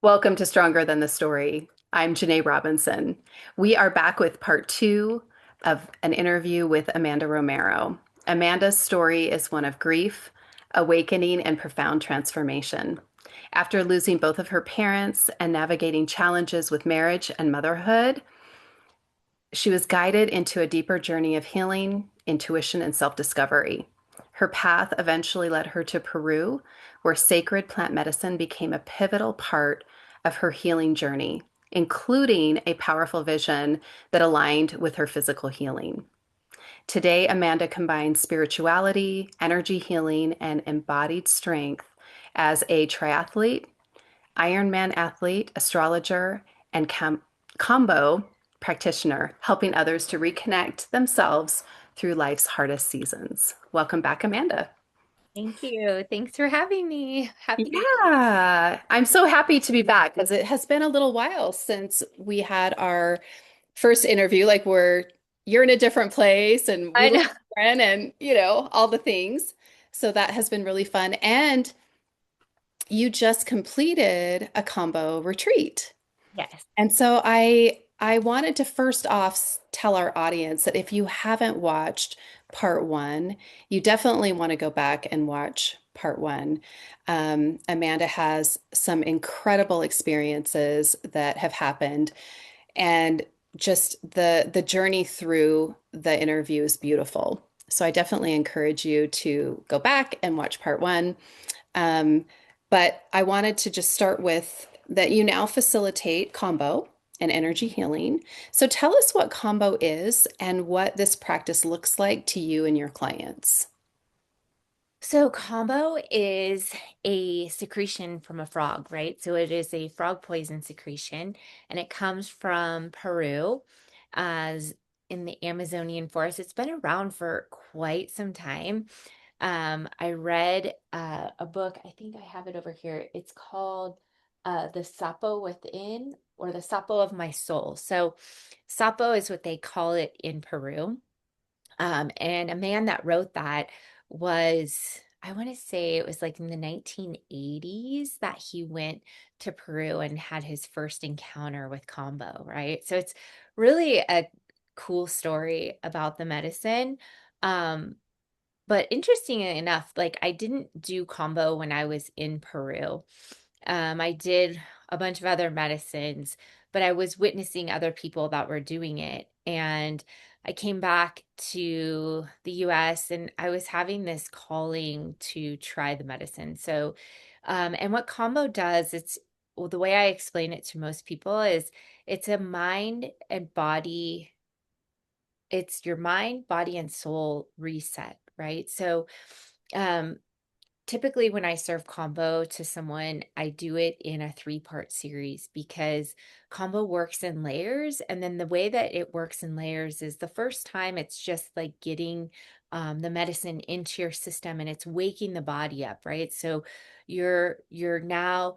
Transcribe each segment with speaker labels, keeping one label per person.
Speaker 1: Welcome to Stronger Than the Story. I'm Janae Robinson. We are back with part two of an interview with Amanda Romero. Amanda's story is one of grief, awakening, and profound transformation. After losing both of her parents and navigating challenges with marriage and motherhood, she was guided into a deeper journey of healing, intuition, and self discovery. Her path eventually led her to Peru, where sacred plant medicine became a pivotal part of her healing journey, including a powerful vision that aligned with her physical healing. Today, Amanda combines spirituality, energy healing, and embodied strength as a triathlete, Ironman athlete, astrologer, and Kambo practitioner, helping others to reconnect themselves through life's hardest seasons. Welcome back, Amanda.
Speaker 2: Thank you. Thanks for having me. Happy to.
Speaker 1: Yeah, I'm so happy to be back because it has been a little while since we had our first interview. You're in a different place and we
Speaker 2: I
Speaker 1: look
Speaker 2: know.
Speaker 1: different and, all the things. So that has been really fun. And you just completed a combo retreat.
Speaker 2: Yes.
Speaker 1: And so I wanted to first off tell our audience that if you haven't watched part one, you definitely want to go back and watch part one. Amanda has some incredible experiences that have happened, and just the journey through the interview is beautiful. So I definitely encourage you to go back and watch part one. Um, but I wanted to just start with that you now facilitate combo and energy healing. So tell us what combo is and what this practice looks like to you and your clients.
Speaker 2: So Kambo is a secretion from a frog, right? So it is a frog poison secretion, and it comes from Peru, as in the Amazonian forest. It's been around for quite some time. I read a book, I think I have it over here. It's called The Sapo Within, or The Sapo of My Soul. So Sapo is what they call it in Peru. And a man that wrote that was, I want to say it was like in the 1980s that he went to Peru and had his first encounter with Kambo, right? So it's really a cool story about the medicine. Um, but interestingly enough, like I didn't do Kambo when I was in Peru. I did a bunch of other medicines, but I was witnessing other people that were doing it. And I came back to the US and I was having this calling to try the medicine. So, and what combo does, well, the way I explain it to most people is it's a mind and body, it's your mind, body, and soul reset, right? So, um, typically when I serve combo to someone, I do it in a three-part series because combo works in layers. And then the way that it works in layers is the first time it's just like getting the medicine into your system and it's waking the body up, right? So you're now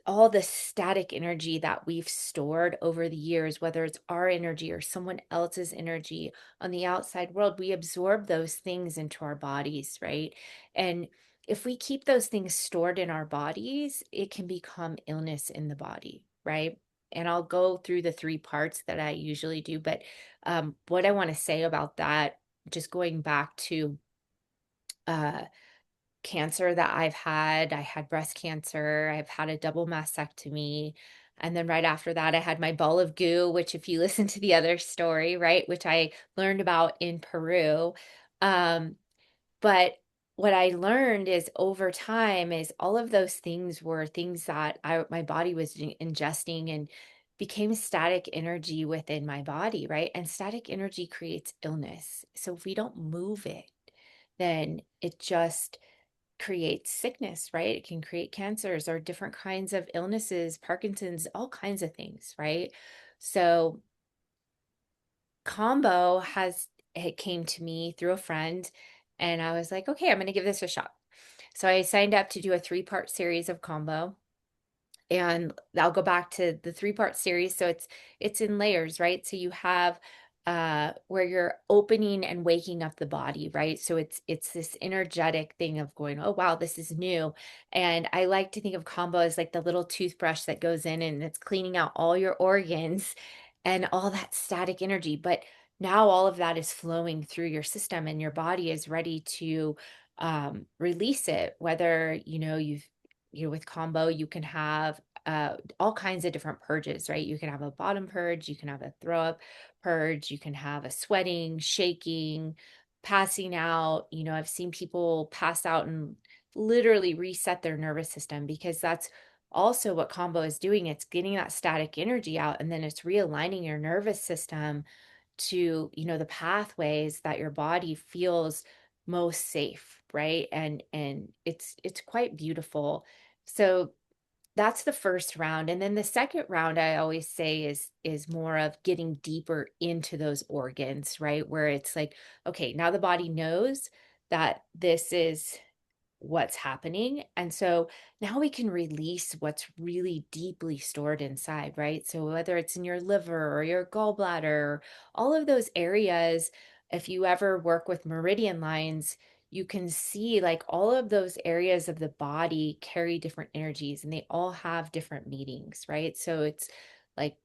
Speaker 2: all the static energy that we've stored over the years, whether it's our energy or someone else's energy on the outside world, we absorb those things into our bodies, right? And if we keep those things stored in our bodies, it can become illness in the body, right? And I'll go through the three parts that I usually do. But what I want to say about that, just going back to uh, cancer that I had breast cancer, I've had a double mastectomy. And then right after that, I had my ball of goo, which, if you listen to the other story, right, which I learned about in Peru. Um, but what I learned is over time is all of those things were things that my body was ingesting and became static energy within my body, right? And static energy creates illness. So if we don't move it, then it just creates sickness, right? It can create cancers or different kinds of illnesses, Parkinson's, all kinds of things, right? So combo has it came to me through a friend and I was like, okay, I'm going to give this a shot. So I signed up to do a three-part series of combo, and I'll go back to the three-part series. So it's in layers, right? So you have where you're opening and waking up the body, right? So it's this energetic thing of going, oh wow, this is new. And I like to think of combo as like the little toothbrush that goes in and it's cleaning out all your organs and all that static energy. But now all of that is flowing through your system and your body is ready to release it. Whether, with combo, you can have all kinds of different purges, right? You can have a bottom purge, you can have a throw up purge, you can have a sweating, shaking, passing out. I've seen people pass out and literally reset their nervous system because that's also what combo is doing. It's getting that static energy out and then it's realigning your nervous system to, the pathways that your body feels most safe, right? And it's quite beautiful. So that's the first round, and then the second round I always say is more of getting deeper into those organs, right? Where it's like, okay, now the body knows that this is what's happening. And so now we can release what's really deeply stored inside, right? So whether it's in your liver or your gallbladder, all of those areas, if you ever work with meridian lines, you can see like all of those areas of the body carry different energies and they all have different meanings, right? So it's like,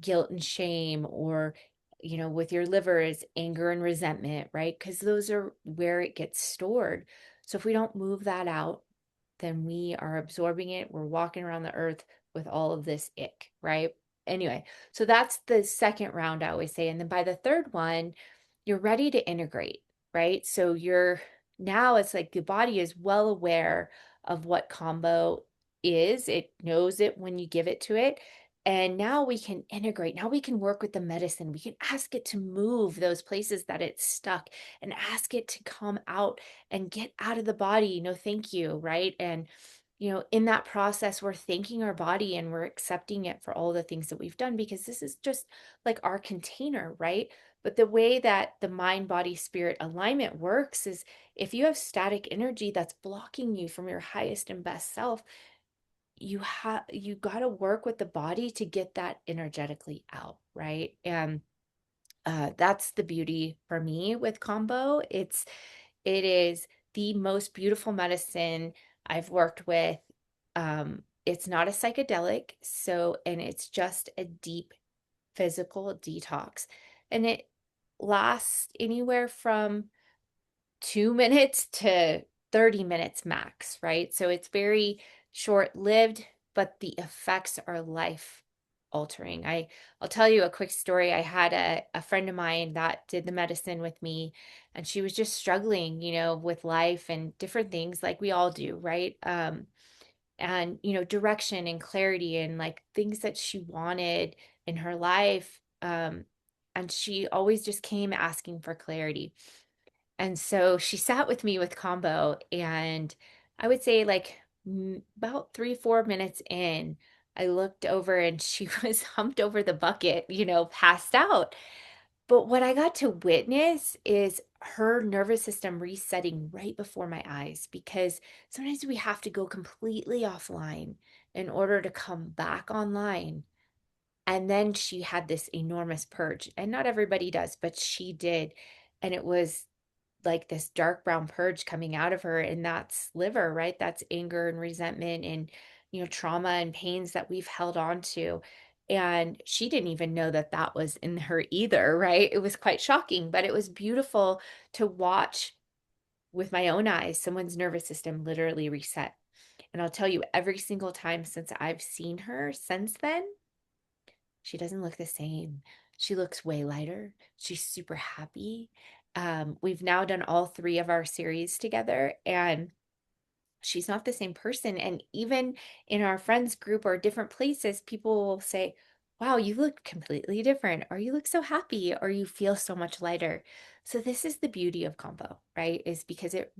Speaker 2: guilt and shame, or with your liver is anger and resentment, right? Because those are where it gets stored. So if we don't move that out, then we are absorbing it. We're walking around the earth with all of this ick, right? Anyway, so that's the second round, I always say. And then by the third one, you're ready to integrate, right? So you're now it's like the body is well aware of what combo is. It knows it when you give it to it. And now we can integrate. Now we can work with the medicine. We can ask it to move those places that it's stuck and ask it to come out and get out of the body. No, thank you, right? And in that process, we're thanking our body and we're accepting it for all the things that we've done because this is just like our container, right? But the way that the mind, body, spirit alignment works is if you have static energy that's blocking you from your highest and best self, you got to work with the body to get that energetically out, right? And that's the beauty for me with combo. It is the most beautiful medicine I've worked with. It's not a psychedelic, and it's just a deep physical detox. And it lasts anywhere from 2 minutes to 30 minutes max, right? So it's very short lived, but the effects are life altering. I'll tell you a quick story. I had a friend of mine that did the medicine with me, and she was just struggling, with life and different things like we all do, right? And direction and clarity and like things that she wanted in her life. And she always just came asking for clarity. And so she sat with me with combo, and I would say like about 3, 4 minutes in, I looked over and she was humped over the bucket, passed out. But what I got to witness is her nervous system resetting right before my eyes, because sometimes we have to go completely offline in order to come back online. And then she had this enormous purge, and not everybody does, but she did. And it was like this dark brown purge coming out of her, and that's liver, right? That's anger and resentment and trauma and pains that we've held on to. And she didn't even know that that was in her either, right? It was quite shocking, but it was beautiful to watch with my own eyes someone's nervous system literally reset. And I'll tell you, every single time since I've seen her since then, she doesn't look the same. She looks way lighter. She's super happy. We've now done all three of our series together, and she's not the same person. And even in our friends group or different places, people will say, wow, you look completely different, or you look so happy, or you feel so much lighter. So this is the beauty of combo, right? Is because it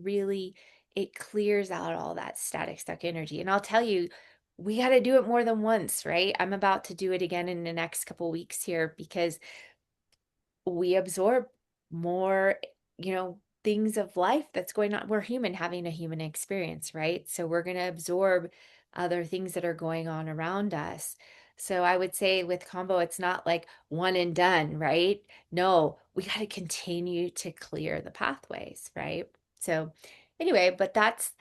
Speaker 2: clears out all that static stuck energy. And I'll tell you, we got to do it more than once, right? I'm about to do it again in the next couple weeks here because we absorb more, things of life that's going on. We're human having a human experience, right? So we're going to absorb other things that are going on around us. So I would say with Kambo, it's not like one and done, right? No, we got to continue to clear the pathways, right? So anyway, but that's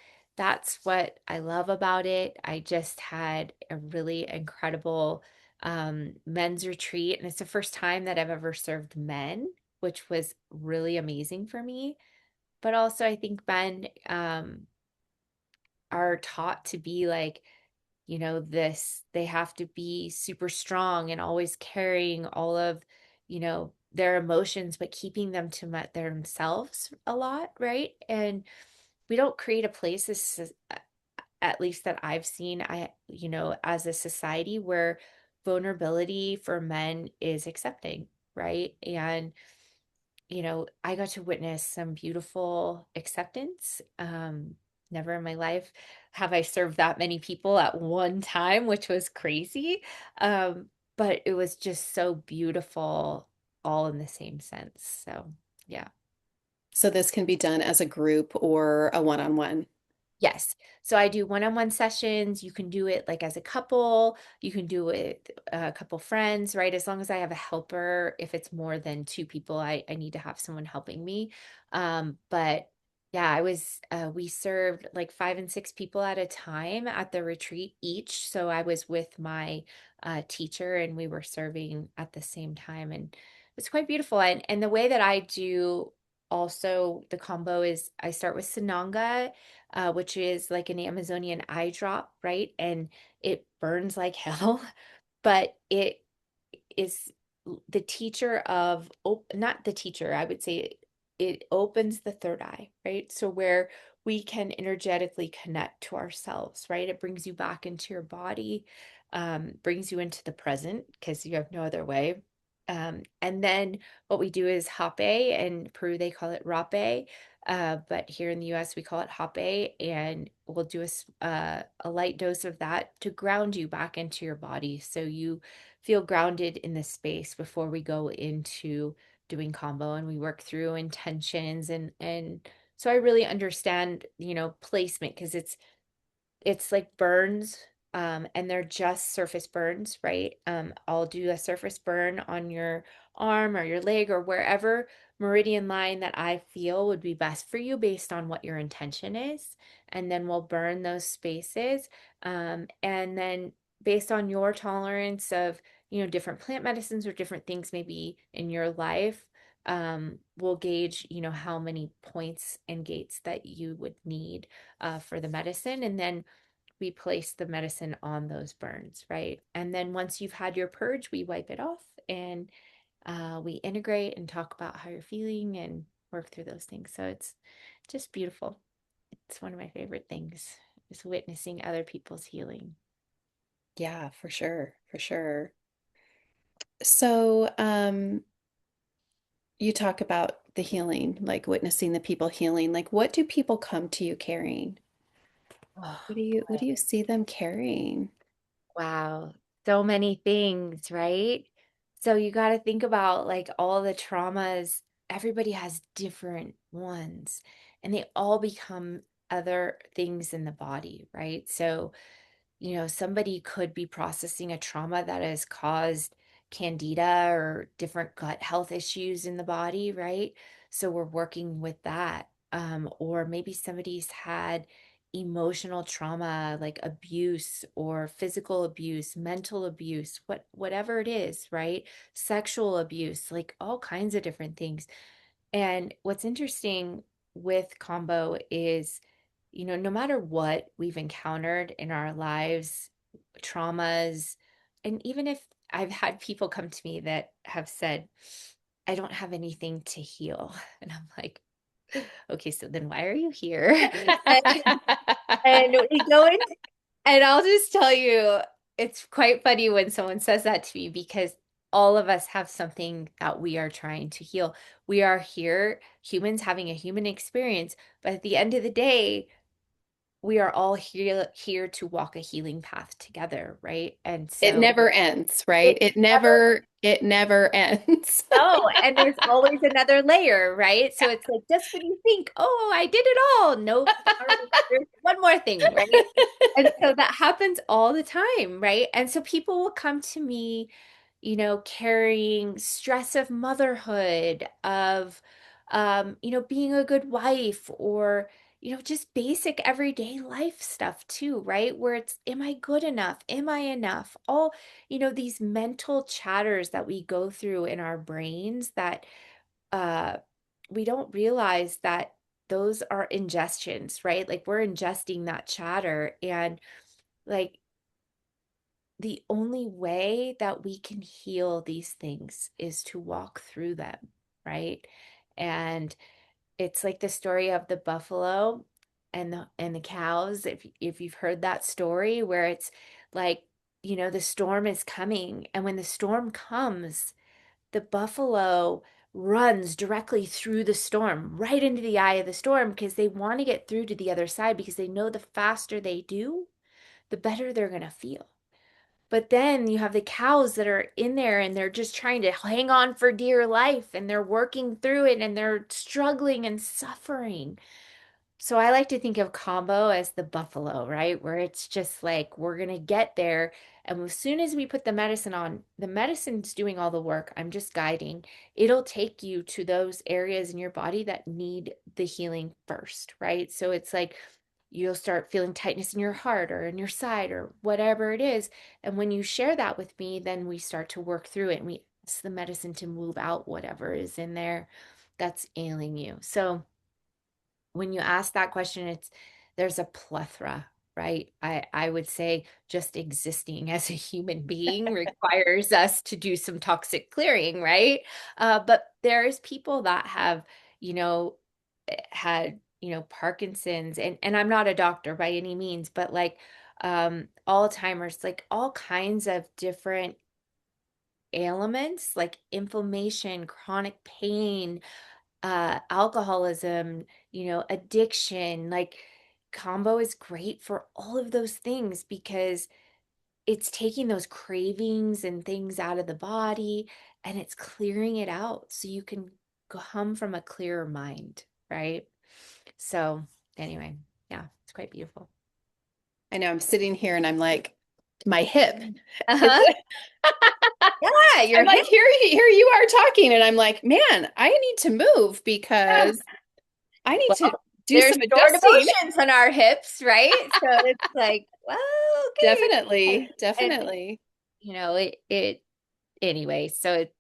Speaker 2: what I love about it. I just had a really incredible men's retreat, and it's the first time that I've ever served men, which was really amazing for me. But also, I think men are taught to be like, this, they have to be super strong and always carrying all of, their emotions, but keeping them to themselves a lot, right? And we don't create a place, at least that I've seen, as a society where vulnerability for men is accepting, right? And I got to witness some beautiful acceptance. Never in my life have I served that many people at one time, which was crazy. Um, but it was just so beautiful, all in the same sense. So, yeah.
Speaker 1: So this can be done as a group or a one-on-one.
Speaker 2: Yes. So I do one-on-one sessions. You can do it like as a couple. You can do it a couple friends, right? As long as I have a helper. If it's more than two people, I need to have someone helping me. But yeah, we served like 5 and 6 people at a time at the retreat each. So I was with my teacher and we were serving at the same time. And it's quite beautiful. And the way that I do also the combo is I start with Sananga, which is like an Amazonian eye drop, right? And it burns like hell, but it is the teacher of, not the teacher, I would say it opens the third eye, right? So where we can energetically connect to ourselves, right? It brings you back into your body, brings you into the present because you have no other way. And then what we do is hape. In Peru, they call it rape. But here in the US, we call it hape, and we'll do a light dose of that to ground you back into your body so you feel grounded in the space before we go into doing combo and we work through intentions and so I really understand, placement because it's like burns, and they're just surface burns, right? I'll do a surface burn on your arm or your leg or wherever meridian line that I feel would be best for you based on what your intention is. And then we'll burn those spaces. And then based on your tolerance of, different plant medicines or different things maybe in your life, we'll gauge, how many points and gates that you would need for the medicine. And then we place the medicine on those burns, right? And then once you've had your purge, we wipe it off and we integrate and talk about how you're feeling and work through those things. So it's just beautiful. It's one of my favorite things is witnessing other people's healing.
Speaker 1: Yeah, for sure, for sure. So, you talk about the healing, like witnessing the people healing. Like, what do people come to you carrying?
Speaker 2: Oh,
Speaker 1: What do you see them carrying?
Speaker 2: wow. So many things, right? So you got to think about like all the traumas. Everybody has different ones, and they all become other things in the body, right? So somebody could be processing a trauma that has caused candida or different gut health issues in the body, right? So we're working with that. Or maybe somebody's had emotional trauma like abuse or physical abuse, mental abuse, whatever it is, right? Sexual abuse, like all kinds of different things. And what's interesting with combo is, no matter what we've encountered in our lives, traumas, and even if I've had people come to me that have said, I don't have anything to heal. And I'm like, okay, so then why are you here? And we go in, and I'll just tell you, it's quite funny when someone says that to me because all of us have something that we are trying to heal. We are here, humans having a human experience, but at the end of the day, we are all here to walk a healing path together, right? And
Speaker 1: It
Speaker 2: so
Speaker 1: never ends, right?
Speaker 2: it
Speaker 1: It
Speaker 2: never
Speaker 1: never ends.
Speaker 2: Oh, and there's always another layer, right? So it's like just when you think, oh, I did it all. Nope, sorry, there's one more thing, right? And so that happens all the time, right? And so people will come to me, carrying stress of motherhood, of being a good wife, or just basic everyday life stuff too, right? Where it's, am I good enough? Am I enough? All these mental chatters that we go through in our brains that uh, we don't realize that those are ingestions, right? Like we're ingesting that chatter. And like the only way that we can heal these things is to walk through them, right? And it's like the story of the buffalo and the cows. If you've heard that story where it's like, the storm is coming, and when the storm comes, the buffalo runs directly through the storm, right into the eye of the storm, because they want to get through to the other side, because they know the faster they do, the better they're going to feel. But then you have the cows that are in there and they're just trying to hang on for dear life, and they're working through it and they're struggling and suffering. So I like to think of Kambo as the buffalo, right? Where it's just like we're going to get there. And as soon as we put the medicine on, the medicine's doing all the work. I'm just guiding. It'll take you to those areas in your body that need the healing first, right? So it's like you'll start feeling tightness in your heart or in your side or whatever it is. And when you share that with me, then we start to work through it, and we ask the medicine to move out whatever is in there that's ailing you. So when you ask that question, there's a plethora, right? I would say just existing as a human being requires us to do some toxic clearing, right? But there's people that have, you know, had, Parkinson's, and I'm not a doctor by any means, but like Alzheimer's, like all kinds of different ailments like inflammation, chronic pain, alcoholism, addiction. Like Kambo is great for all of those things because it's taking those cravings and things out of the body, and it's clearing it out so you can come from a clearer mind, right? So, anyway, yeah, it's quite beautiful.
Speaker 1: I know I'm sitting here and I'm like, my hip. Is
Speaker 2: Uh-huh.
Speaker 1: it?
Speaker 2: Yeah,
Speaker 1: I'm
Speaker 2: your
Speaker 1: like,
Speaker 2: hip.
Speaker 1: here you are talking, and I'm like, man, I need to move because I need to
Speaker 2: Well,
Speaker 1: do
Speaker 2: there's
Speaker 1: some
Speaker 2: stored
Speaker 1: adjusting.
Speaker 2: emotions on our hips, right? So it's like, well, okay.
Speaker 1: Definitely,
Speaker 2: And
Speaker 1: definitely.
Speaker 2: it anyway, so it's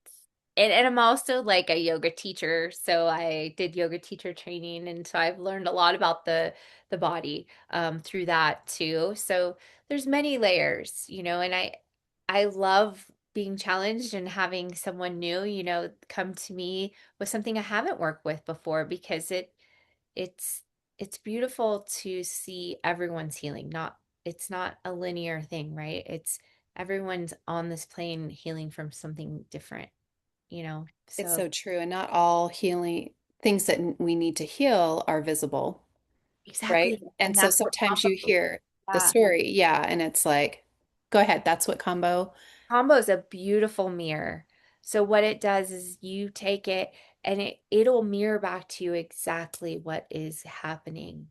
Speaker 2: and I'm also like a yoga teacher, so I did yoga teacher training, and so I've learned a lot about the body through that too. So there's many layers, and I love being challenged and having someone new, come to me with something I haven't worked with before, because it's it's beautiful to see everyone's healing. Not It's not a linear thing, right? It's everyone's on this plane healing from something different,
Speaker 1: It's
Speaker 2: so
Speaker 1: so true. And not all healing things that we need to heal are visible, right?
Speaker 2: exactly.
Speaker 1: And
Speaker 2: And
Speaker 1: so
Speaker 2: that's what
Speaker 1: sometimes you
Speaker 2: combo,
Speaker 1: hear the
Speaker 2: yeah.
Speaker 1: story, yeah, and it's like, go ahead, that's what combo.
Speaker 2: Combo is a beautiful mirror. So what it does is you take it, and it'll mirror back to you exactly what is happening,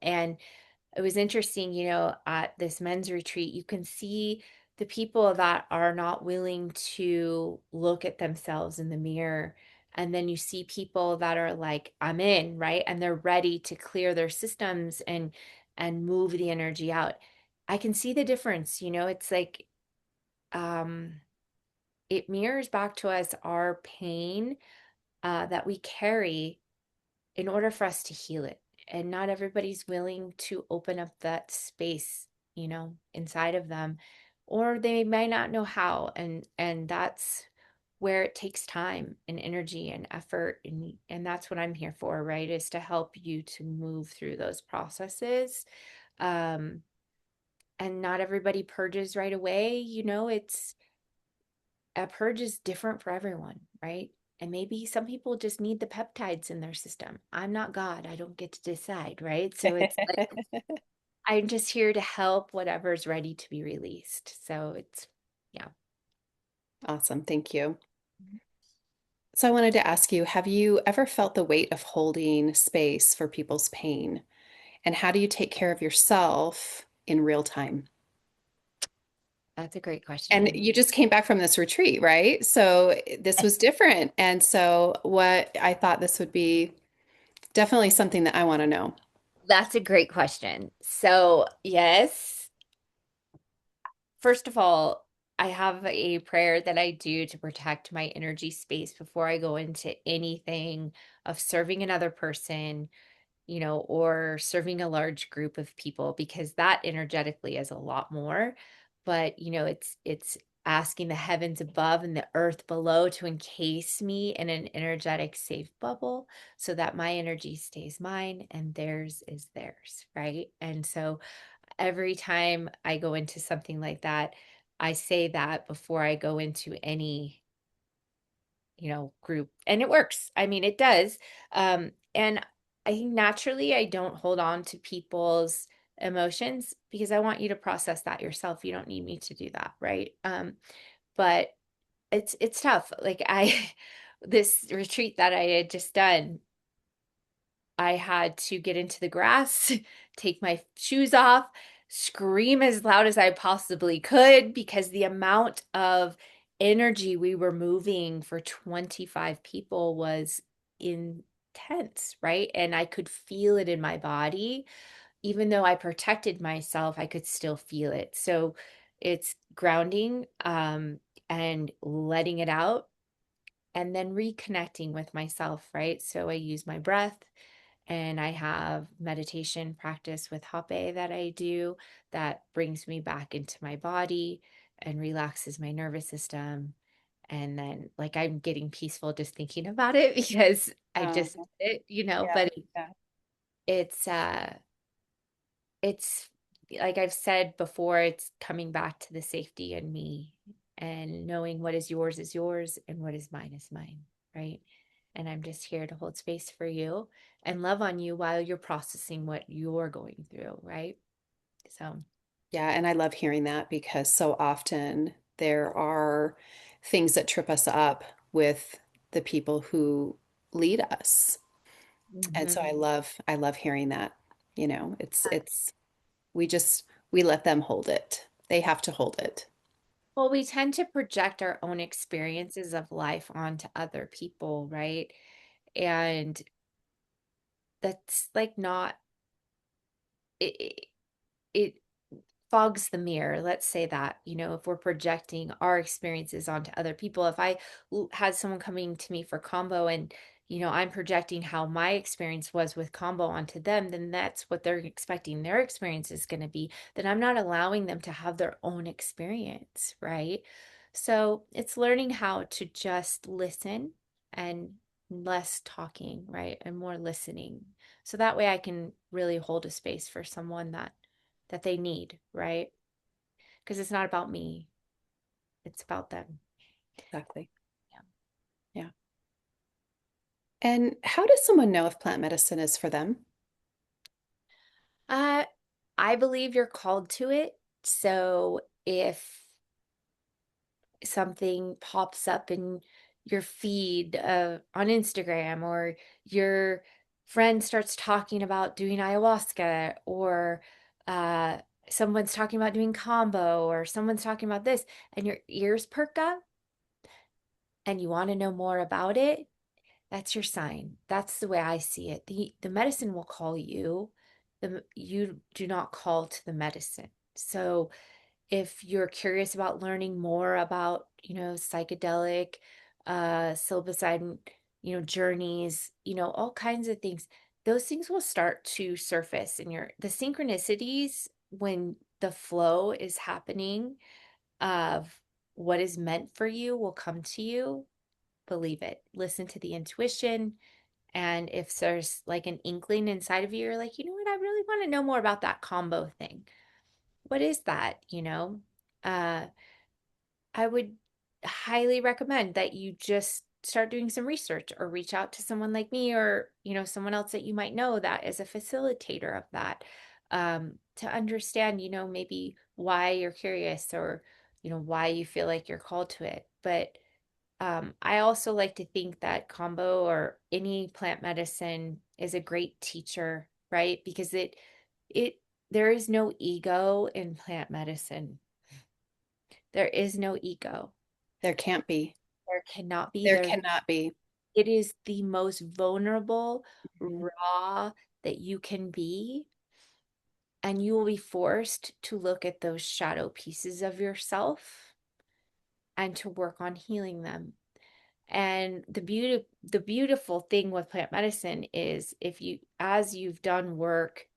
Speaker 2: and it was interesting, at this men's retreat, you can see the people that are not willing to look at themselves in the mirror. And then you see people that are like, I'm in, right? And they're ready to clear their systems and move the energy out. I can see the difference, it's like um it mirrors back to us our pain that we carry in order for us to heal it. And not everybody's willing to open up that space, inside of them, or they might not know how. And that's where it takes time and energy and effort. And that's what I'm here for, right? Is to help you to move through those processes. Um, and not everybody purges right away. It's a purge is different for everyone, right? And maybe some people just need the peptides in their system. I'm not God. I don't get to decide, right? So it's like I'm just here to help whatever's ready to be released. So it's, yeah.
Speaker 1: Awesome. Thank you. So I wanted to ask you, have you ever felt the weight of holding space for people's pain? And how do you take care of yourself in real time?
Speaker 2: That's a great
Speaker 1: And
Speaker 2: question.
Speaker 1: you just came back from this retreat, right? So this was different. And so what I thought this would be definitely something that I want to know.
Speaker 2: That's a great question. So, yes, first of all, I have a prayer that I do to protect my energy space before I go into anything of serving another person, or serving a large group of people because that energetically is a lot more. But, it's asking the heavens above and the earth below to encase me in an energetic safe bubble so that my energy stays mine and theirs is theirs, right? And so every time I go into something like that, I say that before I go into any group, and it works. I mean, it does. And I think naturally I don't hold on to people's emotions because I want you to process that yourself. You don't need me to do that, right? But it's tough. Like this retreat that I had just done, I had to get into the grass, take my shoes off, scream as loud as I possibly could because the amount of energy we were moving for 25 people was intense, right? And I could feel it in my body. Even though I protected myself, I could still feel it. So it's grounding, and letting it out and then reconnecting with myself, right? So I use my breath and I have meditation practice with Hape that I do that brings me back into my body and relaxes my nervous system. And then, like, I'm getting peaceful just thinking about it because I
Speaker 1: Oh,
Speaker 2: just did it,
Speaker 1: yeah,
Speaker 2: but
Speaker 1: yeah.
Speaker 2: it's, it's like I've said before, it's coming back to the safety in me and knowing what is yours and what is mine, right? And I'm just here to hold space for you and love on you while you're processing what you're going through, right? So,
Speaker 1: Yeah, and I love hearing that because so often there are things that trip us up with the people who lead us. And so
Speaker 2: mhm.
Speaker 1: I love hearing that. It's we let them hold it. They have to hold it.
Speaker 2: Well, we tend to project our own experiences of life onto other people, right? And that's like not it, it fogs the mirror. Let's say that, if we're projecting our experiences onto other people, if had someone coming to me for combo and, I'm projecting how my experience was with combo onto them, then that's what they're expecting their experience is going to be. Then I'm not allowing them to have their own experience, right? So it's learning how to just listen and less talking, right? And more listening. So that way I can really hold a space for someone that they need, right? Because it's not about me, it's about them.
Speaker 1: Exactly.
Speaker 2: Yeah.
Speaker 1: Yeah. And how does someone know if plant medicine is for them?
Speaker 2: Uh, I believe you're called to it. So if something pops up in your feed on Instagram, or your friend starts talking about doing ayahuasca, or uh, someone's talking about doing combo, or someone's talking about this, and your ears perk up and you want to know more about it, that's your sign. That's the way I see it. The medicine will call you. You do not call to the medicine. So if you're curious about learning more about, psychedelic, psilocybin, journeys, all kinds of things, those things will start to surface in the synchronicities when the flow is happening of what is meant for you will come to you. Believe it. Listen to the intuition. And if there's like an inkling inside of you, you're like, you know what, I really want to know more about that combo thing. What is that? Uh, I would highly recommend that you just start doing some research or reach out to someone like me, or, someone else that you might know that is a facilitator of that. to understand, maybe why you're curious or, why you feel like you're called to it. But I also like to think that Kambo or any plant medicine is a great teacher, right? Because it, there is no ego in plant medicine. There is no ego.
Speaker 1: There can't be.
Speaker 2: There cannot be.
Speaker 1: There
Speaker 2: There,
Speaker 1: cannot be.
Speaker 2: it is the most vulnerable,
Speaker 1: Mhm.
Speaker 2: raw that you can be. And you will be forced to look at those shadow pieces of yourself and to work on healing them. And the beautiful thing with plant medicine is if you as you've done work,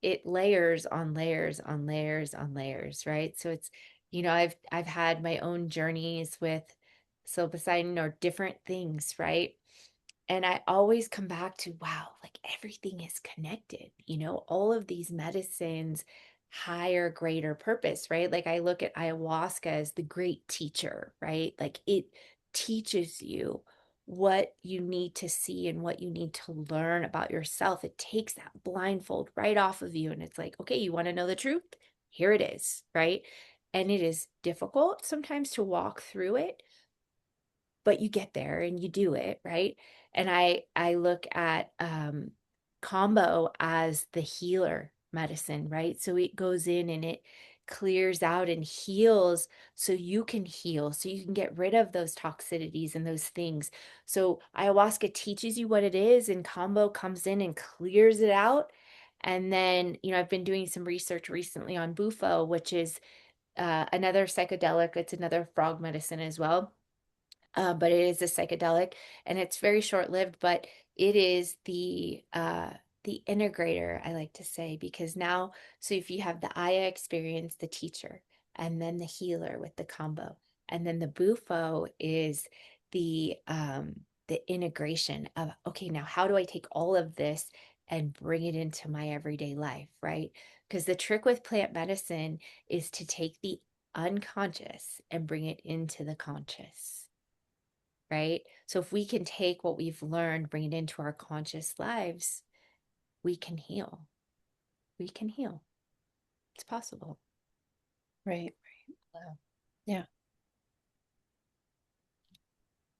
Speaker 2: it layers on layers on layers on layers, right? So it's, I've had my own journeys with psilocybin or different things, right? And I always come back to, wow, like everything is connected, all of these medicines, higher, greater purpose, right? Like I look at ayahuasca as the great teacher, right? Like it teaches you what you need to see and what you need to learn about yourself. It takes that blindfold right off of you. And it's like, okay, you want to know the truth? Here it is, right? And it is difficult sometimes to walk through it, but you get there and you do it, right? And I look at Kambo as the healer medicine, right? So it goes in and it clears out and heals so you can heal, so you can get rid of those toxicities and those things. So ayahuasca teaches you what it is, and Kambo comes in and clears it out. And then, I've been doing some research recently on Bufo, which is another psychedelic. It's another frog medicine as well, but it is a psychedelic and it's very short-lived, but it is the integrator, I like to say, because now, so if you have the Aya experience, the teacher, and then the healer with the combo, and then the Bufo is the integration of, okay, now how do I take all of this and bring it into my everyday life, right? Because the trick with plant medicine is to take the unconscious and bring it into the conscious, right? So if we can take what we've learned, bring it into our conscious lives, we can heal. We can heal. It's possible.
Speaker 1: Right.
Speaker 2: Wow.
Speaker 1: Yeah.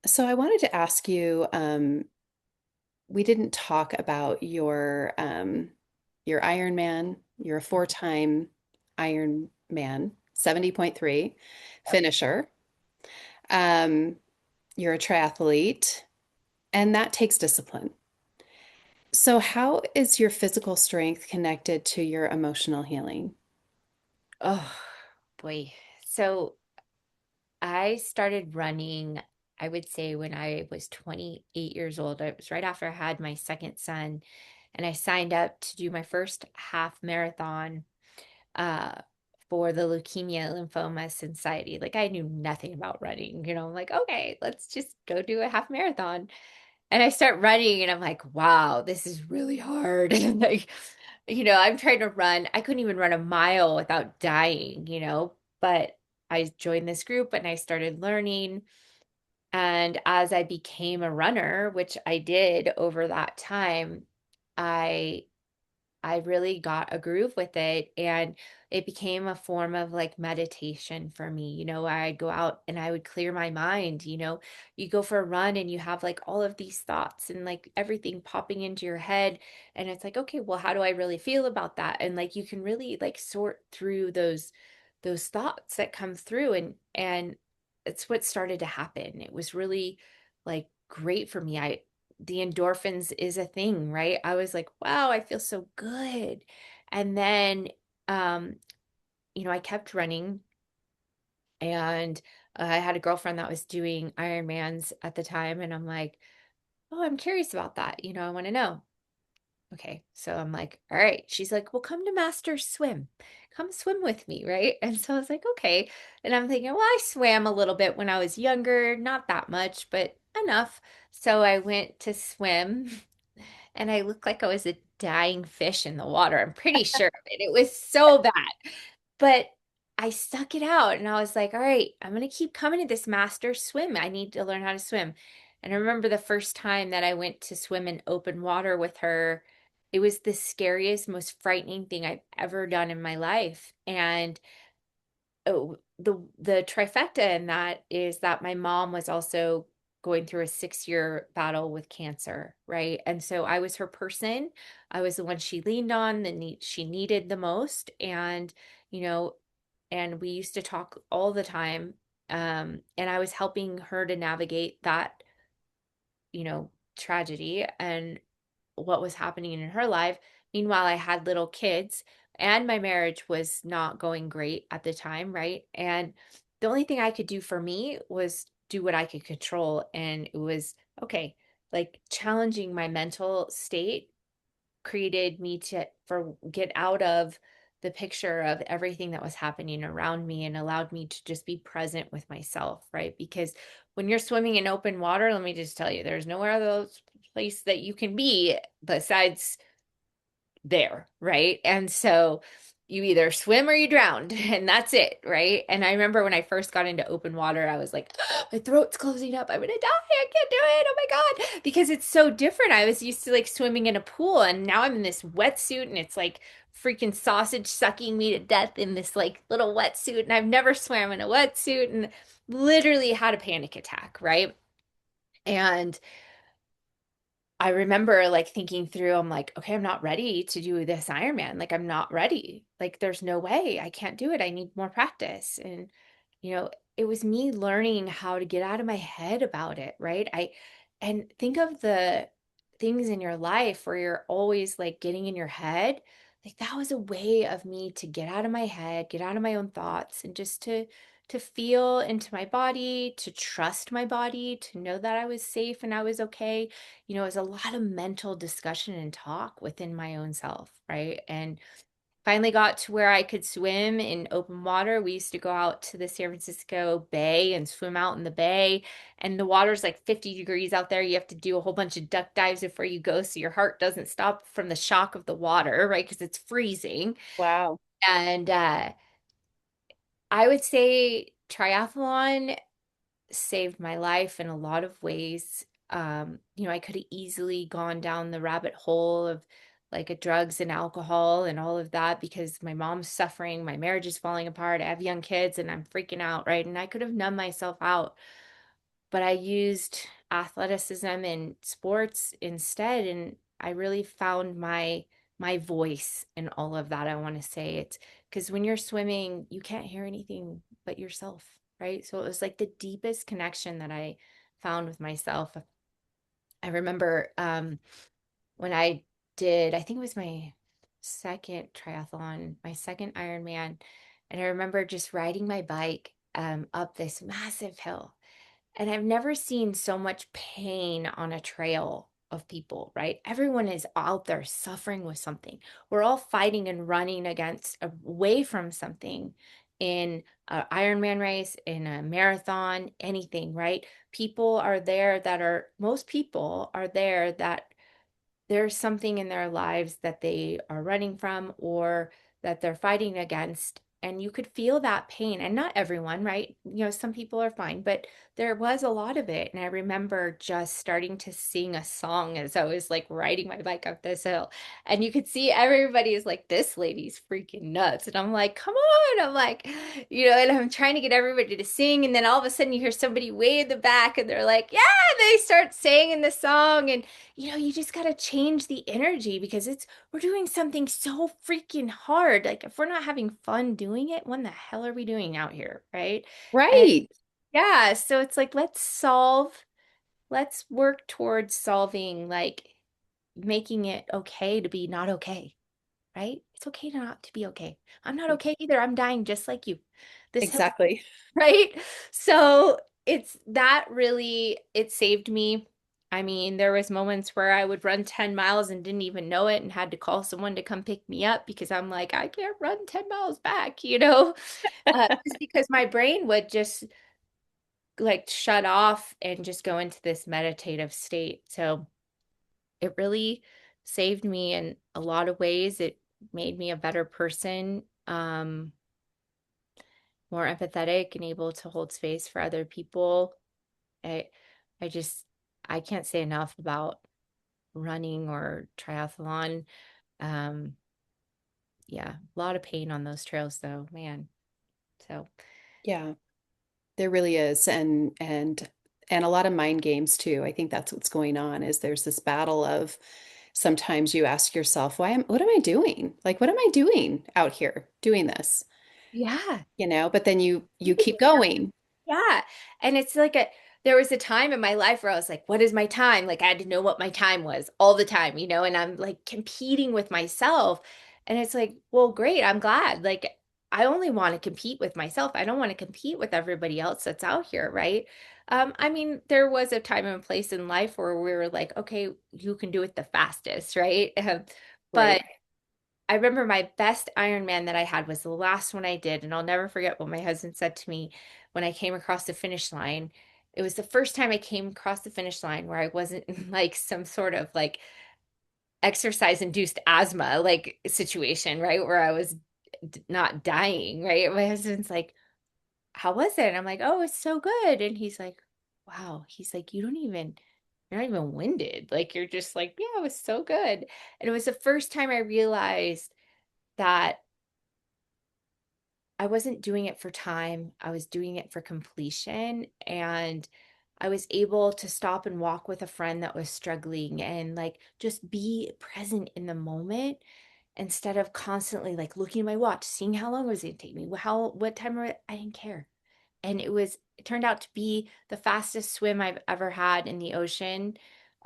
Speaker 1: So I wanted to ask you, we didn't talk about your Ironman. You're a four-time Ironman, 70.3
Speaker 2: Yep.
Speaker 1: finisher. Um, you're a triathlete, and that takes discipline. So how is your physical strength connected to your emotional healing?
Speaker 2: Oh boy. So I started running, I would say when I was 28 years old. It was right after I had my second son, and I signed up to do my first half marathon uh for the Leukemia Lymphoma Society. Like I knew nothing about running, I'm like, okay, let's just go do a half marathon. And I start running and I'm like, wow, this is really hard. And like, I'm trying to run. I couldn't even run a mile without dying, but I joined this group and I started learning. And as I became a runner, which I did over that time, I I really got a groove with it, and it became a form of like meditation for me. I'd go out and I would clear my mind. You go for a run and you have like all of these thoughts and like everything popping into your head. And it's like, okay, well, how do I really feel about that? And like you can really like sort through those thoughts that come through, and it's what started to happen. It was really like great for me. The endorphins is a thing, right? I was like, wow, I feel so good. And then, um, I kept running, and I had a girlfriend that was doing Ironmans at the time. And I'm like, oh, I'm curious about that. I want to know. Okay. So I'm like, all right. She's like, well, come to Master Swim. Come swim with me. Right. And so I was like, okay. And I'm thinking, well, I swam a little bit when I was younger, not that much, but enough. So I went to swim and I looked like I was a dying fish in the water. I'm pretty sure of it. It was so bad. But I stuck it out and I was like, all right, I'm going to keep coming to this master swim. I need to learn how to swim. And I remember the first time that I went to swim in open water with her, it was the scariest, most frightening thing I've ever done in my life. And oh, the trifecta in that is that my mom was also going through a 6-year battle with cancer, right? And so I was her person. I was the one she leaned on, she needed the most. And, you know, and we used to talk all the time. And I was helping her to navigate that, tragedy and what was happening in her life. Meanwhile, I had little kids and my marriage was not going great at the time, right? And the only thing I could do for me was do what I could control. And it was okay, like challenging my mental state created me to for get out of the picture of everything that was happening around me and allowed me to just be present with myself, right? Because when you're swimming in open water, let me just tell you, there's nowhere else place that you can be besides there, right? And so you either swim or you drowned, and that's it, right? And I remember when I first got into open water, I was like, my throat's closing up. I'm gonna die. I can't do it. Oh my God. Because it's so different. I was used to like swimming in a pool, and now I'm in this wetsuit, and it's like freaking sausage sucking me to death in this like little wetsuit. And I've never swam in a wetsuit and literally had a panic attack, right? And I remember like thinking through, I'm like, okay, I'm not ready to do this Ironman. Like, I'm not ready. Like, there's no way I can't do it. I need more practice. And, you know, it was me learning how to get out of my head about it, right? And think of the things in your life where you're always like getting in your head. Like, that was a way of me to get out of my head, get out of my own thoughts, and just to feel into my body, to trust my body, to know that I was safe and I was okay. It was a lot of mental discussion and talk within my own self, right? And finally got to where I could swim in open water. We used to go out to the San Francisco Bay and swim out in the bay. And the water's like 50 degrees out there. You have to do a whole bunch of duck dives before you go so your heart doesn't stop from the shock of the water, right? Because it's freezing.
Speaker 1: Wow.
Speaker 2: And I would say triathlon saved my life in a lot of ways. I could have easily gone down the rabbit hole of like a drugs and alcohol and all of that because my mom's suffering, my marriage is falling apart, I have young kids and I'm freaking out, right? And I could have numbed myself out, but I used athleticism and sports instead, and I really found my voice in all of that. I want to say it's because when you're swimming, you can't hear anything but yourself, right? So it was like the deepest connection that I found with myself. I remember when I did, I think it was my second triathlon, my second Ironman, and I remember just riding my bike up this massive hill, and I've never seen so much pain on a trail of people, right? Everyone is out there suffering with something. We're all fighting and running against, away from something in an Ironman race, in a marathon, anything, right? Most people are there that there's something in their lives that they are running from or that they're fighting against. And you could feel that pain. And not everyone, right? Some people are fine, but there was a lot of it. And I remember just starting to sing a song as I was like riding my bike up this hill. And you could see everybody is like, this lady's freaking nuts. And I'm like, come on. I'm like, and I'm trying to get everybody to sing. And then all of a sudden you hear somebody way in the back and they're like, yeah, they start singing the song. And you just got to change the energy because we're doing something so freaking hard. Like if we're not having fun doing it, when the hell are we doing out here, right? And
Speaker 1: Right.
Speaker 2: yeah, so it's like let's work towards solving, like making it okay to be not okay, right? It's okay to not to be okay. I'm not okay either. I'm dying just like you. This hill,
Speaker 1: Exactly.
Speaker 2: right? So it's that really, it saved me. I mean, there was moments where I would run 10 miles and didn't even know it and had to call someone to come pick me up because I'm like, I can't run 10 miles back, just because my brain would just like shut off and just go into this meditative state. So it really saved me in a lot of ways. It made me a better person. More empathetic and able to hold space for other people. I I just I can't say enough about running or triathlon. Um, yeah, a lot of pain on those trails though, man. So,
Speaker 1: Yeah, there really is. And a lot of mind games too. I think that's what's going on is there's this battle of sometimes you ask yourself, what am I doing? Like, what am I doing out here doing this?
Speaker 2: yeah.
Speaker 1: But then you keep going.
Speaker 2: Yeah. And it's like there was a time in my life where I was like, what is my time? Like I had to know what my time was all the time, and I'm like competing with myself. And it's like, well, great. I'm glad. Like I only want to compete with myself. I don't want to compete with everybody else that's out here, right? I mean, there was a time and place in life where we were like, okay, you can do it the fastest, right? But
Speaker 1: Right.
Speaker 2: I remember my best Ironman that I had was the last one I did, and I'll never forget what my husband said to me when I came across the finish line. It was the first time I came across the finish line where I wasn't in like some sort of like exercise induced asthma like situation, right? Where I was not dying, right? My husband's like, "How was it?" And I'm like, "Oh, it's so good." And he's like, "Wow." He's like, you're not even winded. Like you're just like, "Yeah, it was so good." And it was the first time I realized that I wasn't doing it for time. I was doing it for completion. And I was able to stop and walk with a friend that was struggling and like just be present in the moment instead of constantly like looking at my watch, seeing how long it was going to take me, what time I didn't care. And it turned out to be the fastest swim I've ever had in the ocean,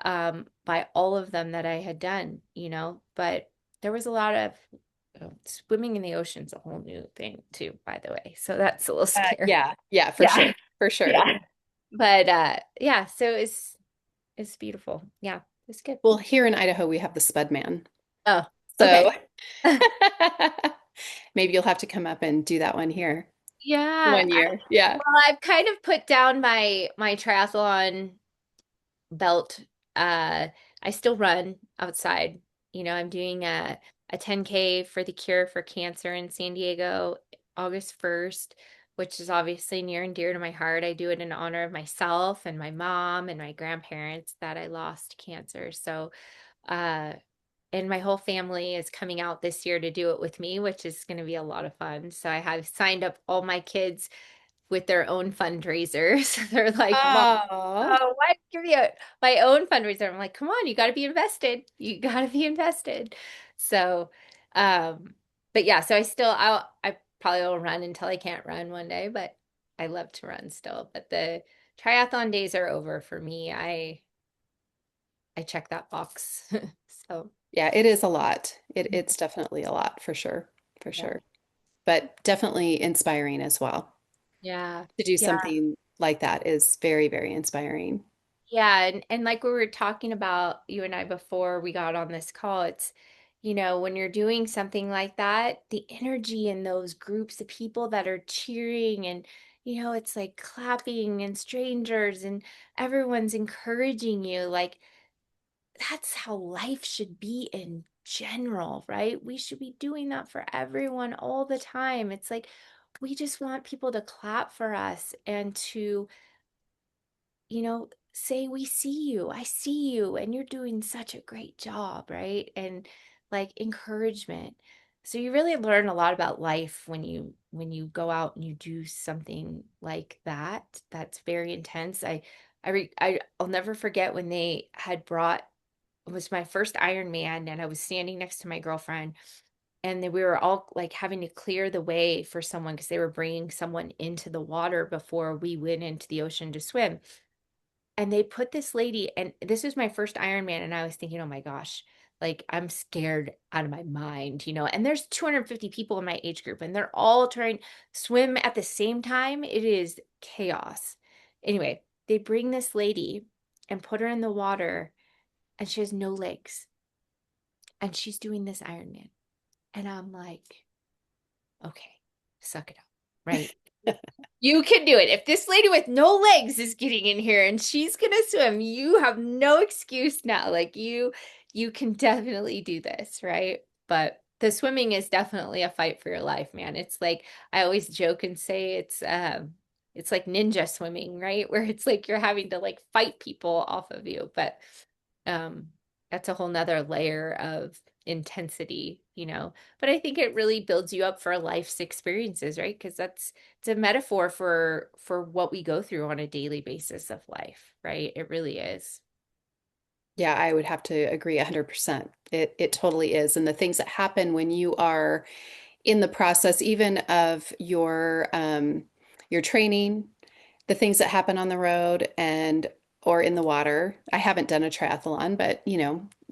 Speaker 2: by all of them that I had done, but there was a lot of swimming in the ocean's a whole new thing too, by the way. So that's a little scary.
Speaker 1: Yeah, yeah, for
Speaker 2: Yeah.
Speaker 1: sure. For sure.
Speaker 2: Yeah. But yeah, so it's beautiful. Yeah, it's good.
Speaker 1: Well, here in Idaho, we have the Spud Man.
Speaker 2: Oh, okay.
Speaker 1: So maybe you'll have to come up and do that one here
Speaker 2: Yeah.
Speaker 1: one year. Yeah.
Speaker 2: I've kind of put down my triathlon belt. Uh, I still run outside. I'm doing a 10K for the cure for cancer in San Diego August 1st, which is obviously near and dear to my heart. I do it in honor of myself and my mom and my grandparents that I lost to cancer. So, uh, and my whole family is coming out this year to do it with me, which is going to be a lot of fun. So I have signed up all my kids with their own fundraisers. They're like, Mom,
Speaker 1: Oh,
Speaker 2: why give you my own fundraiser? I'm like, come on, you got to be invested. You got to be invested. So, um, but yeah, so I probably will run until I can't run one day, but I love to run still. But the triathlon days are over for me. I check that box. So,
Speaker 1: yeah, it is a lot. It's definitely a lot for sure. For
Speaker 2: yeah.
Speaker 1: sure. But definitely inspiring as well.
Speaker 2: Yeah.
Speaker 1: To do
Speaker 2: Yeah.
Speaker 1: something like that is very, very inspiring.
Speaker 2: Yeah, and like we were talking about you and I before we got on this call, it's when you're doing something like that, the energy in those groups of people that are cheering and it's like clapping and strangers and everyone's encouraging you, like that's how life should be in general, right? We should be doing that for everyone all the time. It's like we just want people to clap for us and to say, we see you, I see you, and you're doing such a great job, right? And like encouragement. So you really learn a lot about life when you go out and you do something like that. That's very intense. I'll never forget when they had brought it was my first Ironman, and I was standing next to my girlfriend, and then we were all like having to clear the way for someone because they were bringing someone into the water before we went into the ocean to swim. And they put this lady, and this was my first Ironman, and I was thinking, oh my gosh, like I'm scared out of my mind, and there's 250 people in my age group, and they're all trying to swim at the same time. It is chaos. Anyway, they bring this lady and put her in the water, and she has no legs, and she's doing this Ironman. And I'm like, okay, suck it up, right? You can do it. If this lady with no legs is getting in here and she's gonna swim, you have no excuse now. Like you can definitely do this, right? But the swimming is definitely a fight for your life, man. It's like I always joke and say it's like ninja swimming, right? Where it's like you're having to like fight people off of you. Um that's a whole nother layer of intensity, you know. But I think it really builds you up for life's experiences, right? Because it's a metaphor for what we go through on a daily basis of life, right? It really is.
Speaker 1: Yeah, I would have to agree 100%. It totally is. And the things that happen when you are in the process, even of your training, the things that happen on the road and or in the water. I haven't done a triathlon, but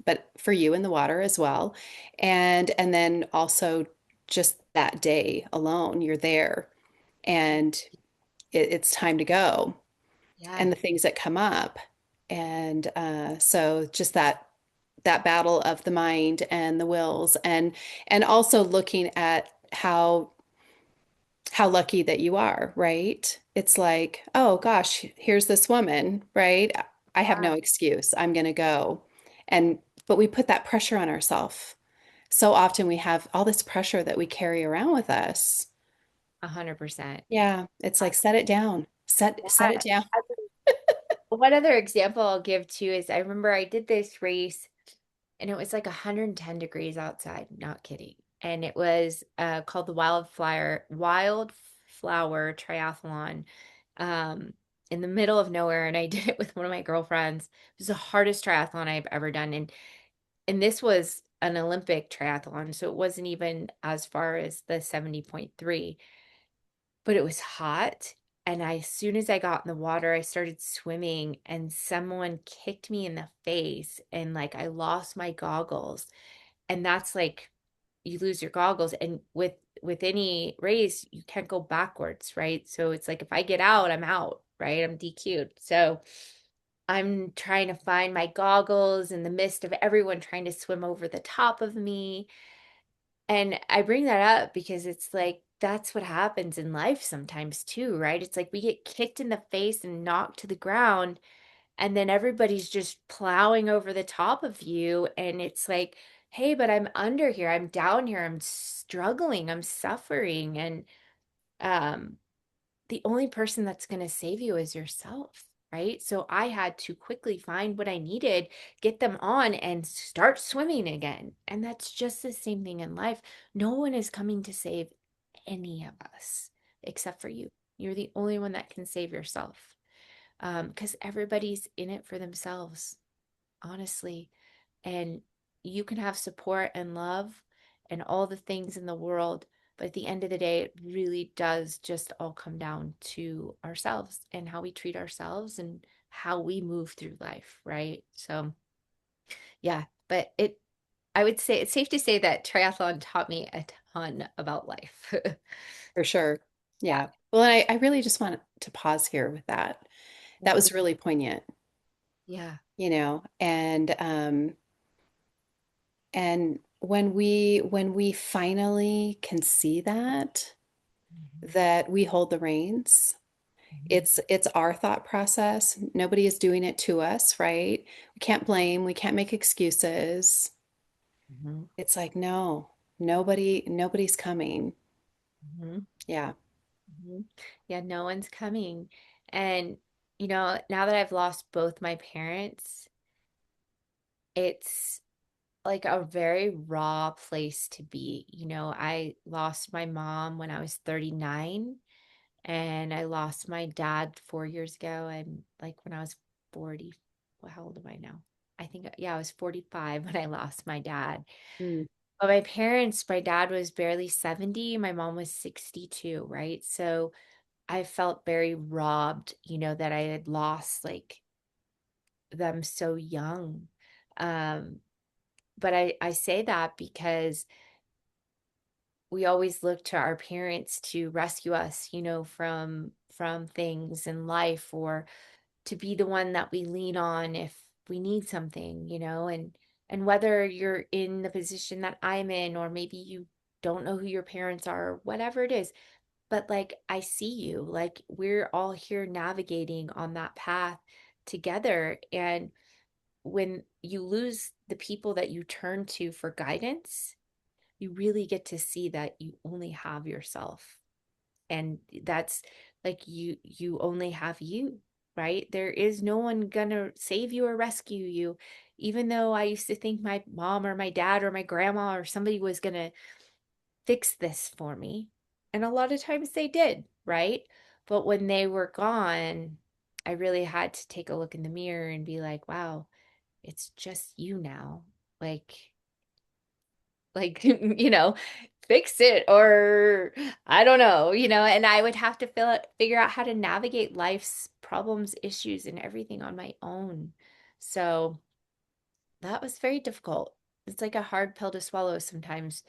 Speaker 1: but for you in the water as well. And then also just that day alone, you're there and it's time to go
Speaker 2: Yeah,
Speaker 1: and the things that come up. And so just that battle of the mind and the wills and also looking at how lucky that you are, right? It's like, oh gosh, here's this woman, right? I have
Speaker 2: yeah,
Speaker 1: no excuse. I'm going to go. And but we put that pressure on ourselves. So often we have all this pressure that we carry around with us.
Speaker 2: 100%.
Speaker 1: Yeah, it's like set it down. Set it
Speaker 2: Yeah.
Speaker 1: down.
Speaker 2: One other example I'll give too is I remember I did this race and it was like 110 degrees outside, not kidding. And it was called the Wildflower Triathlon um, in the middle of nowhere. And I did it with one of my girlfriends. It was the hardest triathlon I've ever done. And this was an Olympic triathlon, so it wasn't even as far as the 70.3, but it was hot. And as soon as I got in the water, I started swimming and someone kicked me in the face and like I lost my goggles. And that's like you lose your goggles and with any race, you can't go backwards, right? So it's like if I get out, I'm out, right? I'm DQ'd. So I'm trying to find my goggles in the midst of everyone trying to swim over the top of me. And I bring that up because it's like that's what happens in life sometimes too, right? It's like we get kicked in the face and knocked to the ground, and then everybody's just plowing over the top of you. And it's like, hey, but I'm under here, I'm down here, I'm struggling, I'm suffering. And um, the only person that's going to save you is yourself, right? So I had to quickly find what I needed, get them on, and start swimming again. And that's just the same thing in life. No one is coming to save any of us except for you. You're the only one that can save yourself because everybody's in it for themselves, honestly. And you can have support and love and all the things in the world. But at the end of the day, it really does just all come down to ourselves and how we treat ourselves and how we move through life, right? So, yeah, but I would say it's safe to say that triathlon taught me a ton about life.
Speaker 1: For sure.
Speaker 2: Yeah.
Speaker 1: Yeah. Well, I really just want to pause here with that. That
Speaker 2: Mhm.
Speaker 1: was really poignant,
Speaker 2: Yeah.
Speaker 1: and when we finally can see that we hold the reins,
Speaker 2: Mhm.
Speaker 1: it's our thought process. Nobody is doing it to us, right? We can't blame, we can't make excuses.
Speaker 2: Mhm.
Speaker 1: It's like, no, nobody's coming.
Speaker 2: Mhm.
Speaker 1: Yeah,
Speaker 2: Mhm. Yeah, no one's coming. And, now that I've lost both my parents, it's like a very raw place to be. I lost my mom when I was 39, and I lost my dad 4 years ago. And like when I was 40, well, how old am I now? I think, yeah, I was 45 when I lost my dad.
Speaker 1: mm,
Speaker 2: But my parents, my dad was barely 70, my mom was 62, right? So I felt very robbed, that I had lost like them so young. Um, but I say that because we always look to our parents to rescue us, from things in life or to be the one that we lean on if we need something, and whether you're in the position that I'm in or maybe you don't know who your parents are, or whatever it is, but like I see you, like we're all here navigating on that path together. And when you lose the people that you turn to for guidance, you really get to see that you only have yourself. And that's like you only have you, right? There is no one gonna save you or rescue you. even though I used to think my mom or my dad or my grandma or somebody was going to fix this for me. And a lot of times they did, right? But when they were gone, I really had to take a look in the mirror and be like, wow, it's just you now. Like, you know, fix it or I don't know, and I would have to figure out how to navigate life's problems, issues, and everything on my own. So that was very difficult. It's like a hard pill to swallow sometimes,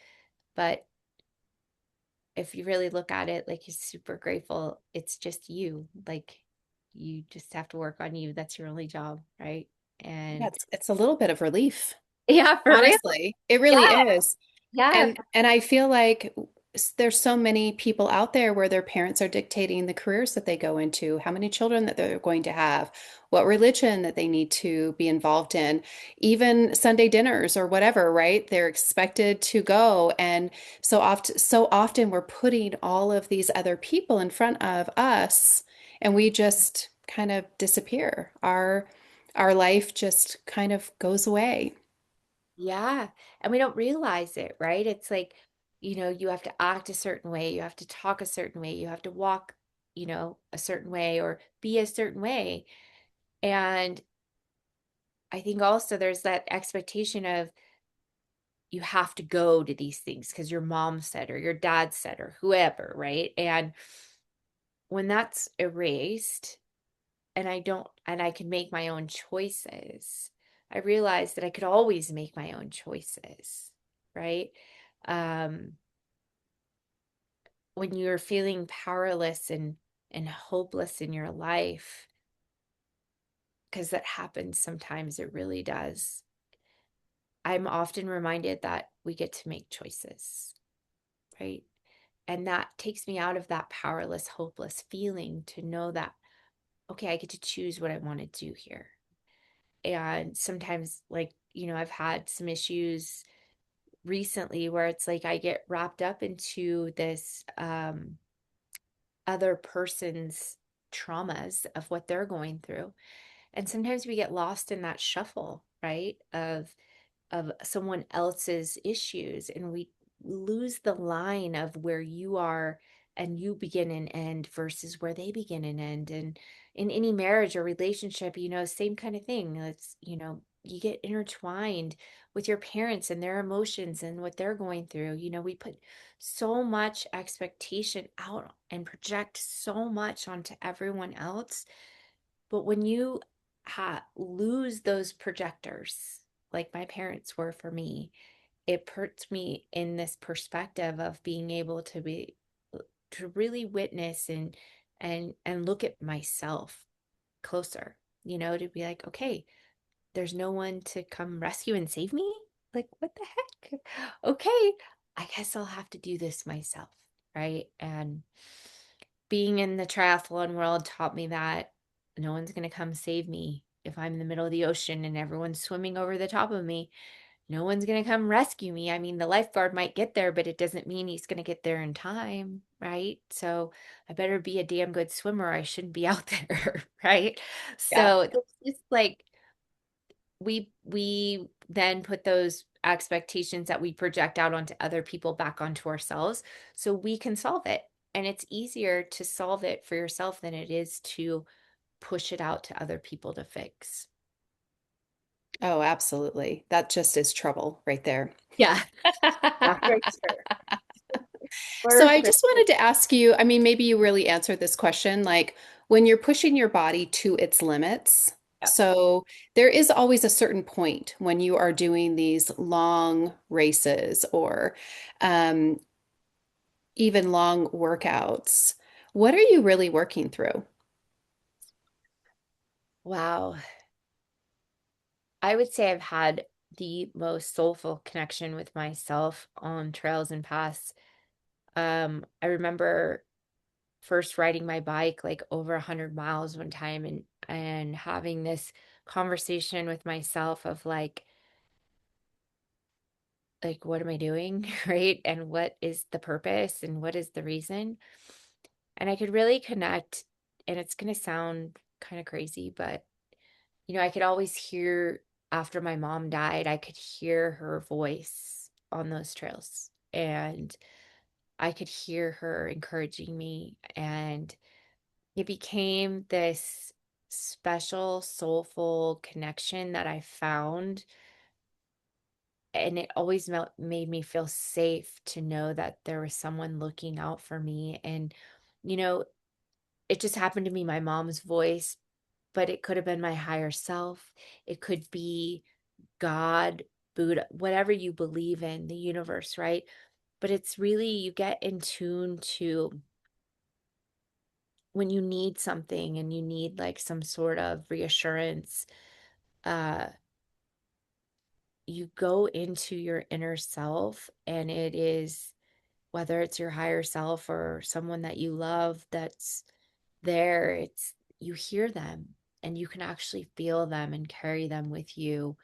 Speaker 2: but if you really look at it, like you're super grateful, it's just you. Like you just have to work on you. That's your only job, right?
Speaker 1: Yeah,
Speaker 2: And
Speaker 1: it's a little bit of relief.
Speaker 2: yeah, for real.
Speaker 1: Honestly, it
Speaker 2: Yeah,
Speaker 1: really is.
Speaker 2: yeah,
Speaker 1: And I feel like there's so many people out there where their parents are dictating the careers that they go into, how many children that they're going to have, what religion that they need to be involved in, even Sunday dinners or whatever, right? They're expected to go. And so often we're putting all of these other people in front of us, and we just kind of disappear. Our life just kind of goes away.
Speaker 2: yeah. And we don't realize it, right? It's like, you have to act a certain way, you have to talk a certain way, you have to walk, a certain way or be a certain way. And I think also there's that expectation of you have to go to these things because your mom said or your dad said or whoever, right? And when that's erased and I can make my own choices, I realized that I could always make my own choices, right? Um, when you're feeling powerless and hopeless in your life, because that happens sometimes, it really does. I'm often reminded that we get to make choices, right? And that takes me out of that powerless, hopeless feeling to know that, okay, I get to choose what I want to do here. And sometimes, like, I've had some issues recently where it's like I get wrapped up into this other person's traumas of what they're going through. And sometimes we get lost in that shuffle, right? Of someone else's issues and we lose the line of where you are and you begin and end versus where they begin and end. And in any marriage or relationship, same kind of thing. It's, you get intertwined with your parents and their emotions and what they're going through. We put so much expectation out and project so much onto everyone else, but when you lose those projectors, like my parents were for me, it puts me in this perspective of being able to really witness and look at myself closer, to be like, okay, there's no one to come rescue and save me. Like, what the heck? Okay, I guess I'll have to do this myself, right? And being in the triathlon world taught me that no one's going to come save me if I'm in the middle of the ocean and everyone's swimming over the top of me. No one's going to come rescue me. I mean, the lifeguard might get there, but it doesn't mean he's going to get there in time, right? So I better be a damn good swimmer. I shouldn't be out there, right?
Speaker 1: Yeah.
Speaker 2: So it's just like we then put those expectations that we project out onto other people back onto ourselves so we can solve it. And it's easier to solve it for yourself than it is to push it out to other people to fix.
Speaker 1: Oh, absolutely. That just is trouble right there.
Speaker 2: Yeah. Yeah, for sure.
Speaker 1: So
Speaker 2: For
Speaker 1: I
Speaker 2: sure.
Speaker 1: just wanted to ask you, I mean, maybe you really answered this question, like when you're pushing your body to its limits.
Speaker 2: Yeah.
Speaker 1: So there is always a certain point when you are doing these long races or um, even long workouts. What are you really working through?
Speaker 2: Wow. I would say I've had the most soulful connection with myself on trails and paths. I remember first riding my bike like over 100 miles one time and having this conversation with myself of like what am I doing? Right? And what is the purpose and what is the reason? And I could really connect, and it's going to sound kind of crazy, but I could always hear after my mom died, I could hear her voice on those trails, and I could hear her encouraging me, and it became this special, soulful connection that I found. And it always made me feel safe to know that there was someone looking out for me. And, you know, it just happened to be my mom's voice, but it could have been my higher self. It could be God, Buddha, whatever you believe in, the universe, right? But it's really, you get in tune to when you need something and you need like some sort of reassurance. uh you go into your inner self, and it is, whether it's your higher self or someone that you love that's there, it's, you hear them and you can actually feel them and carry them with you,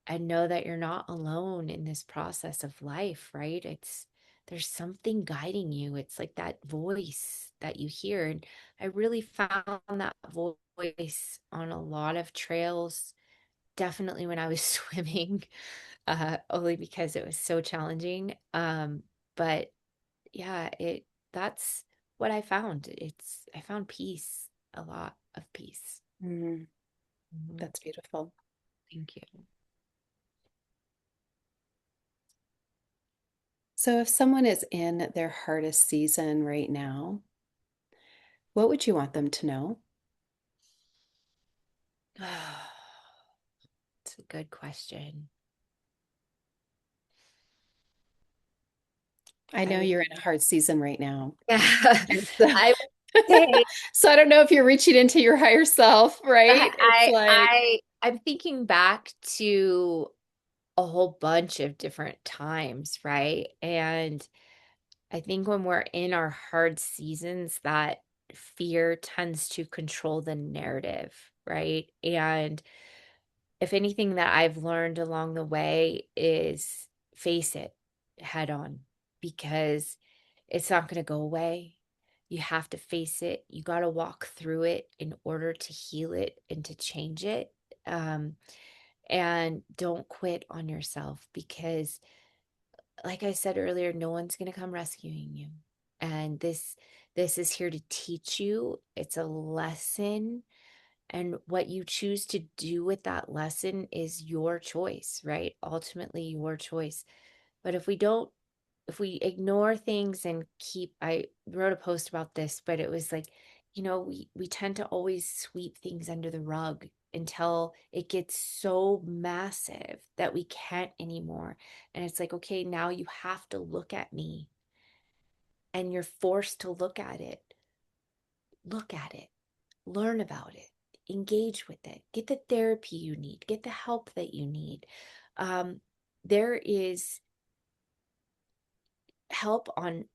Speaker 2: and know that you're not alone in this process of life, right? It's, there's something guiding you. It's like that voice that you hear. And I really found that voice on a lot of trails, definitely when I was swimming, only because it was so challenging. But yeah, it, that's what I found. It's, I found peace, a lot of peace.
Speaker 1: Mm,
Speaker 2: Mhm.
Speaker 1: that's beautiful.
Speaker 2: Thank you.
Speaker 1: So, if someone is in their hardest season right now, what would you want them to know?
Speaker 2: It's a good question.
Speaker 1: I
Speaker 2: I
Speaker 1: know
Speaker 2: would,
Speaker 1: you're in a hard season right now.
Speaker 2: yeah,
Speaker 1: And so,
Speaker 2: I would say,
Speaker 1: so I don't know if you're reaching into your higher self, right? It's like,
Speaker 2: I'm thinking back to a whole bunch of different times, right? And I think when we're in our hard seasons, that fear tends to control the narrative, right? And if anything that I've learned along the way is face it head on, because it's not going to go away. You have to face it. You got to walk through it in order to heal it and to change it. Um, and don't quit on yourself, because like I said earlier, no one's going to come rescuing you. And this is here to teach you. It's a lesson, and what you choose to do with that lesson is your choice, right? Ultimately your choice. But if we don't, if we ignore things and keep, I wrote a post about this, but it was like, we tend to always sweep things under the rug until it gets so massive that we can't anymore. And it's like, okay, now you have to look at me, and you're forced to look at it, learn about it, engage with it, get the therapy you need, get the help that you need. um, there is help on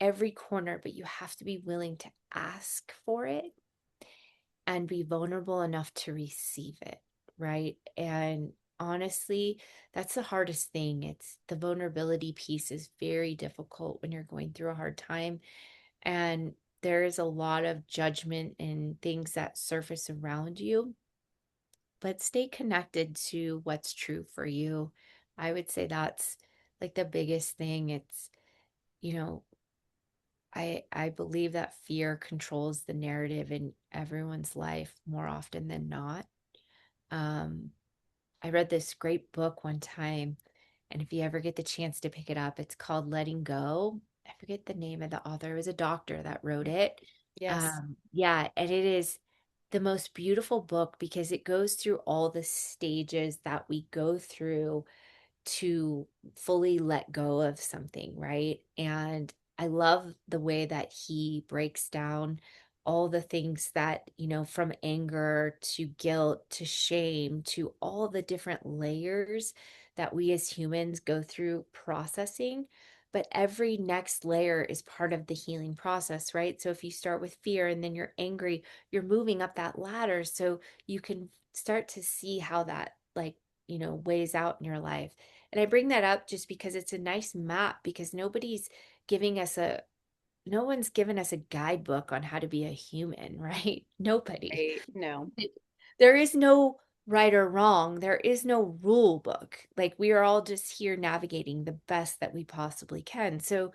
Speaker 2: every corner, but you have to be willing to ask for it and be vulnerable enough to receive it, right? And honestly, that's the hardest thing. It's the vulnerability piece is very difficult when you're going through a hard time. And there is a lot of judgment and things that surface around you, but stay connected to what's true for you. I would say that's like the biggest thing. It's, you know, I believe that fear controls the narrative in everyone's life more often than not. Um, I read this great book one time, and if you ever get the chance to pick it up, it's called Letting Go. I forget the name of the author. It was a doctor that wrote it.
Speaker 1: yes.
Speaker 2: Yeah, and it is the most beautiful book because it goes through all the stages that we go through to fully let go of something, right? And I love the way that he breaks down all the things that, from anger to guilt to shame to all the different layers that we as humans go through processing. But every next layer is part of the healing process, right? So if you start with fear and then you're angry, you're moving up that ladder so you can start to see how that, like, weighs out in your life. And I bring that up just because it's a nice map, because giving us a no one's given us a guidebook on how to be a human, right? Nobody.
Speaker 1: Right. No.
Speaker 2: There is no right or wrong. There is no rule book. Like we are all just here navigating the best that we possibly can. So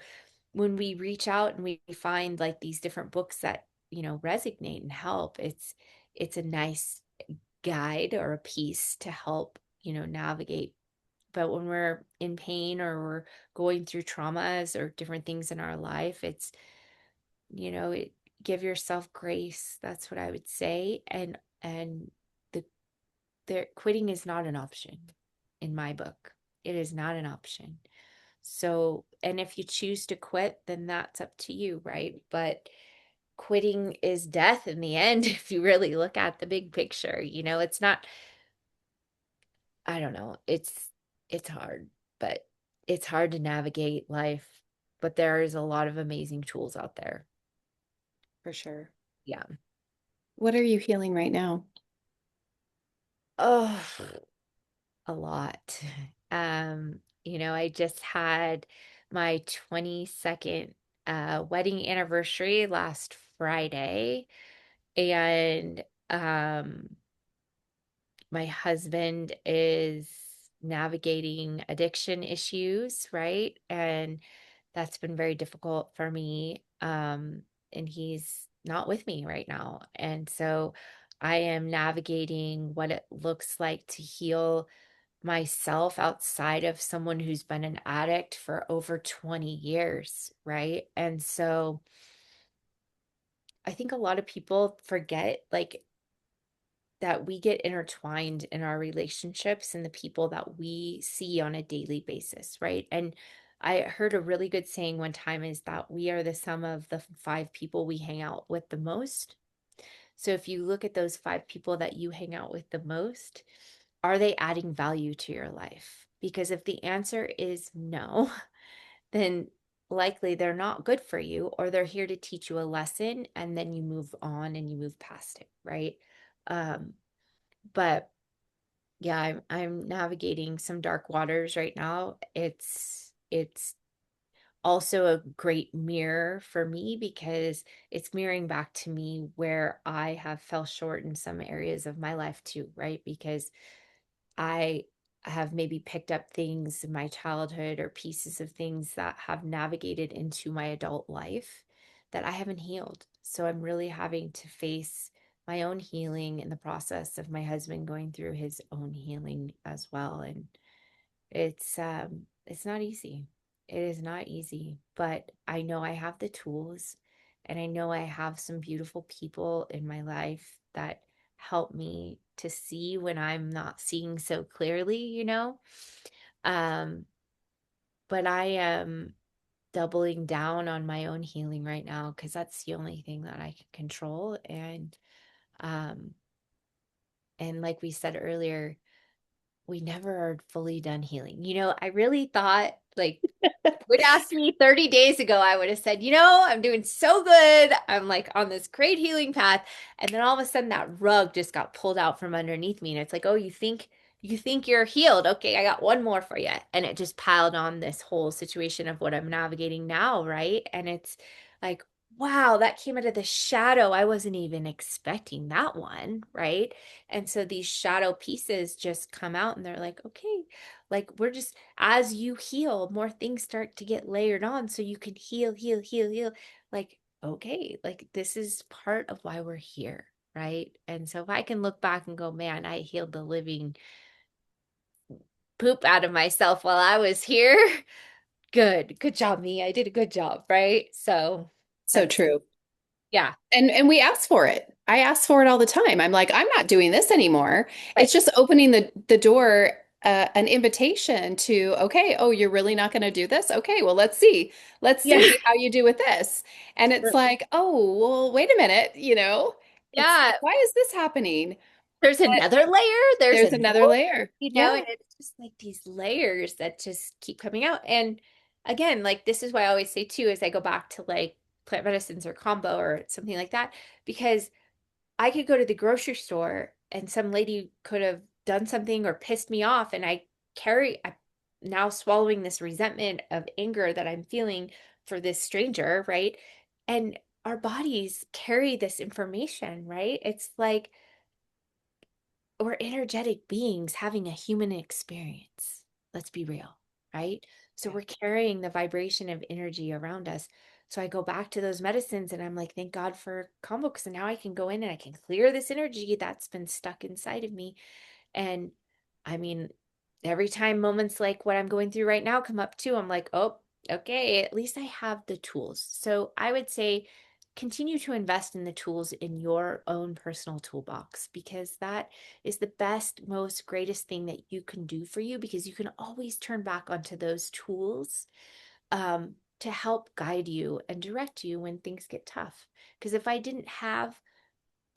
Speaker 2: when we reach out and we find like these different books that, resonate and help, it's a nice guide or a piece to help, navigate. But when we're in pain or we're going through traumas or different things in our life, it, give yourself grace. That's what I would say. And the quitting is not an option in my book. It is not an option. So, and if you choose to quit, then that's up to you, right? But quitting is death in the end if you really look at the big picture. It's not, I don't know, it's hard, but it's hard to navigate life, but there is a lot of amazing tools out there.
Speaker 1: For sure.
Speaker 2: Yeah.
Speaker 1: What are you healing right now?
Speaker 2: Oh, a lot. I just had my 22nd wedding anniversary last Friday, and um my husband is navigating addiction issues, right? And that's been very difficult for me. And he's not with me right now. And so I am navigating what it looks like to heal myself outside of someone who's been an addict for over 20 years, right? And so I think a lot of people forget like that we get intertwined in our relationships and the people that we see on a daily basis, right? And I heard a really good saying one time is that we are the sum of the five people we hang out with the most. So if you look at those five people that you hang out with the most, are they adding value to your life? Because if the answer is no, then likely they're not good for you, or they're here to teach you a lesson and then you move on and you move past it, right? Um, but yeah, I'm navigating some dark waters right now. It's also a great mirror for me because it's mirroring back to me where I have fell short in some areas of my life too, right? Because I have maybe picked up things in my childhood or pieces of things that have navigated into my adult life that I haven't healed. So I'm really having to face my own healing in the process of my husband going through his own healing as well. And it's not easy. It is not easy, but I know I have the tools and I know I have some beautiful people in my life that help me to see when I'm not seeing so clearly, Um, but I am doubling down on my own healing right now because that's the only thing that I can control. Um, and like we said earlier, we never are fully done healing. I really thought like would ask me 30 days ago, I would have said, I'm doing so good. I'm like on this great healing path. And then all of a sudden that rug just got pulled out from underneath me. And it's like, oh, you think you're healed. Okay, I got one more for you. And it just piled on this whole situation of what I'm navigating now, right? And it's like, wow, that came out of the shadow. I wasn't even expecting that one, right? And so these shadow pieces just come out and they're like, okay, like we're just as you heal, more things start to get layered on so you can heal, heal, heal, heal. Like, okay, like this is part of why we're here, right? And so if I can look back and go, man, I healed the living poop out of myself while I was here. Good job, me. I did a good job, right? So
Speaker 1: So
Speaker 2: that's,
Speaker 1: true.
Speaker 2: yeah,
Speaker 1: And we ask for it. I ask for it all the time. I'm like, I'm not doing this anymore.
Speaker 2: right.
Speaker 1: It's just opening the door, an invitation to, okay, oh, you're really not going to do this? Okay, well, let's see. Let's
Speaker 2: Yeah.
Speaker 1: see how you do with this. And it's like, oh, well, wait a minute, it's
Speaker 2: Yeah.
Speaker 1: like, why is this happening?
Speaker 2: There's
Speaker 1: But
Speaker 2: another layer. There's
Speaker 1: there's
Speaker 2: another,
Speaker 1: another layer.
Speaker 2: and
Speaker 1: Yeah.
Speaker 2: it's just like these layers that just keep coming out. And again, like this is why I always say too, is I go back to like plant medicines or combo or something like that, because I could go to the grocery store and some lady could have done something or pissed me off, and I'm now swallowing this resentment of anger that I'm feeling for this stranger, right? And our bodies carry this information, right? It's like we're energetic beings having a human experience. Let's be real, right? So
Speaker 1: Yeah.
Speaker 2: we're carrying the vibration of energy around us. So I go back to those medicines and I'm like, thank God for Kambo, because now I can go in and I can clear this energy that's been stuck inside of me. And I mean, every time moments like what I'm going through right now come up too, I'm like, oh, okay, at least I have the tools. So I would say continue to invest in the tools in your own personal toolbox, because that is the best, most greatest thing that you can do for you, because you can always turn back onto those tools to help guide you and direct you when things get tough. Because if I didn't have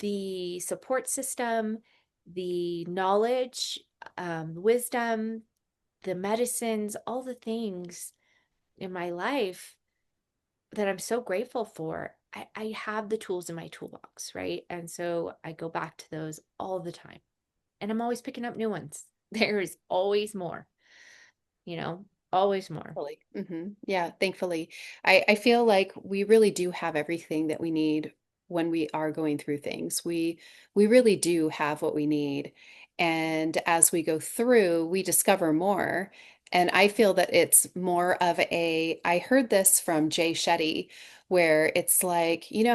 Speaker 2: the support system, the knowledge, wisdom, the medicines, all the things in my life that I'm so grateful for, I have the tools in my toolbox, right? And so I go back to those all the time. And I'm always picking up new ones. There is always more, you know, always more.
Speaker 1: Thankfully. Yeah, thankfully. I feel like we really do have everything that we need when we are going through things. We really do have what we need. And as we go through, we discover more. And I feel that it's more of I heard this from Jay Shetty, where it's like, you know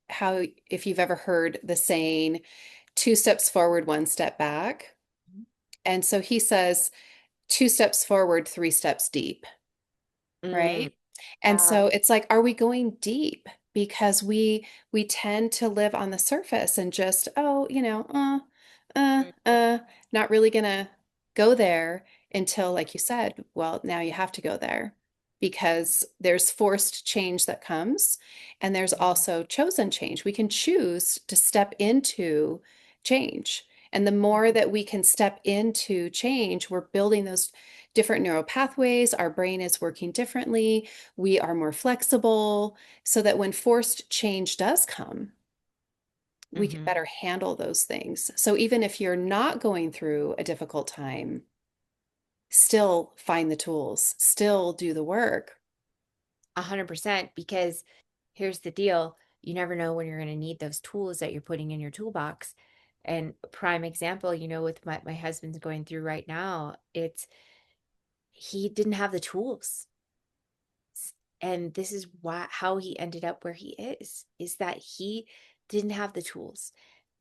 Speaker 1: how if you've ever heard the saying, two steps forward, one step back. And so he says, two steps forward, three steps deep,
Speaker 2: Mm,
Speaker 1: right? And
Speaker 2: yeah.
Speaker 1: so it's like, are we going deep? Because we tend to live on the surface and just, oh, not really gonna go there until, like you said, well, now you have to go there because there's forced change that comes, and there's
Speaker 2: Mhm.
Speaker 1: also chosen change. We can choose to step into change. And the more that we can step into change, we're building those different neural pathways. Our brain is working differently. We are more flexible so that when forced change does come, we can
Speaker 2: Mhm.
Speaker 1: better handle those things. So even if you're not going through a difficult time, still find the tools, still do the work.
Speaker 2: 100%, because here's the deal. You never know when you're going to need those tools that you're putting in your toolbox. And prime example, with my husband's going through right now, it's he didn't have the tools. And this is why how he ended up where he is that he didn't have the tools.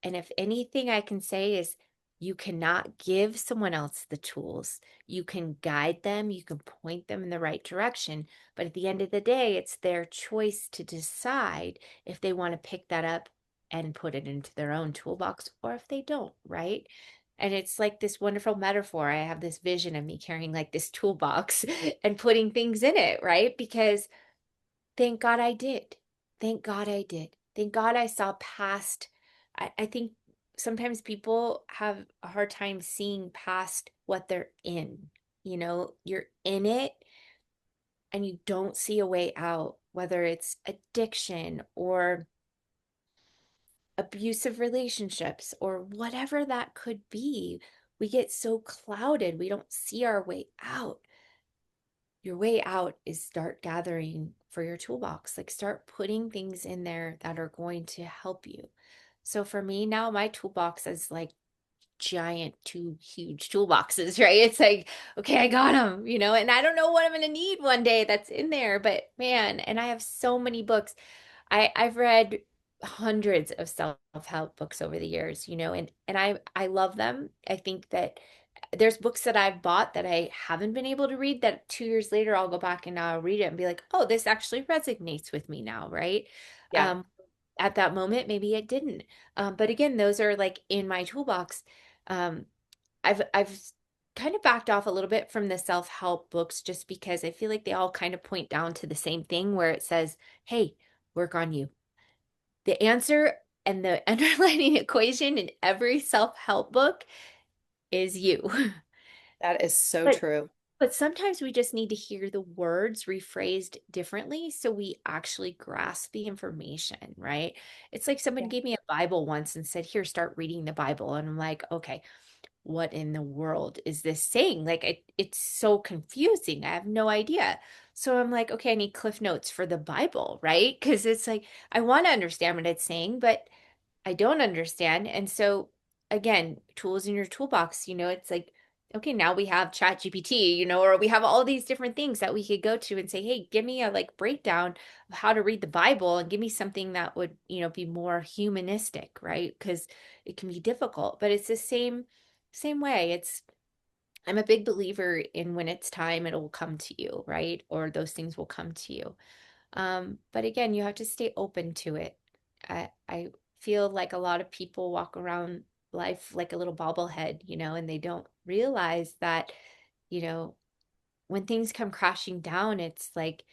Speaker 2: And if anything I can say is, you cannot give someone else the tools. You can guide them, you can point them in the right direction, but at the end of the day, it's their choice to decide if they want to pick that up and put it into their own toolbox, or if they don't, right? And it's like this wonderful metaphor. I have this vision of me carrying like this toolbox and putting things in it, right? Because thank God I did. Thank God I did. Thank God I saw past. I think sometimes people have a hard time seeing past what they're in. You're in it and you don't see a way out, whether it's addiction or abusive relationships or whatever that could be. We get so clouded, we don't see our way out. Your way out is start gathering for your toolbox. Like, start putting things in there that are going to help you. So for me now, my toolbox is like giant, two huge toolboxes, right? It's like, okay, I got them, and I don't know what I'm going to need one day that's in there, but man, and I have so many books. I've read hundreds of self-help books over the years, and I love them. I think that there's books that I've bought that I haven't been able to read, that 2 years later I'll go back and I'll read it and be like, oh, this actually resonates with me now, right?
Speaker 1: Yeah.
Speaker 2: Um, at that moment, maybe it didn't. But again, those are like in my toolbox. Um, I've kind of backed off a little bit from the self-help books, just because I feel like they all kind of point down to the same thing, where it says, hey, work on you. The answer and the underlying equation in every self-help book is you.
Speaker 1: That is so
Speaker 2: But
Speaker 1: true.
Speaker 2: but sometimes we just need to hear the words rephrased differently so we actually grasp the information, right? It's like someone
Speaker 1: Yeah.
Speaker 2: gave me a Bible once and said, "Here, start reading the Bible." And I'm like, "Okay, what in the world is this saying?" Like, it's so confusing. I have no idea. So I'm like, "Okay, I need Cliff Notes for the Bible," right? Because it's like I want to understand what it's saying, but I don't understand. And so again, tools in your toolbox, it's like, okay, now we have Chat GPT, or we have all these different things that we could go to and say, hey, give me a like breakdown of how to read the Bible and give me something that would, be more humanistic, right? Because it can be difficult, but it's the same way. I'm a big believer in when it's time, it will come to you, right? Or those things will come to you. But again, you have to stay open to it. I feel like a lot of people walk around life like a little bobblehead, and they don't realize that, you know, when things come crashing down, it's like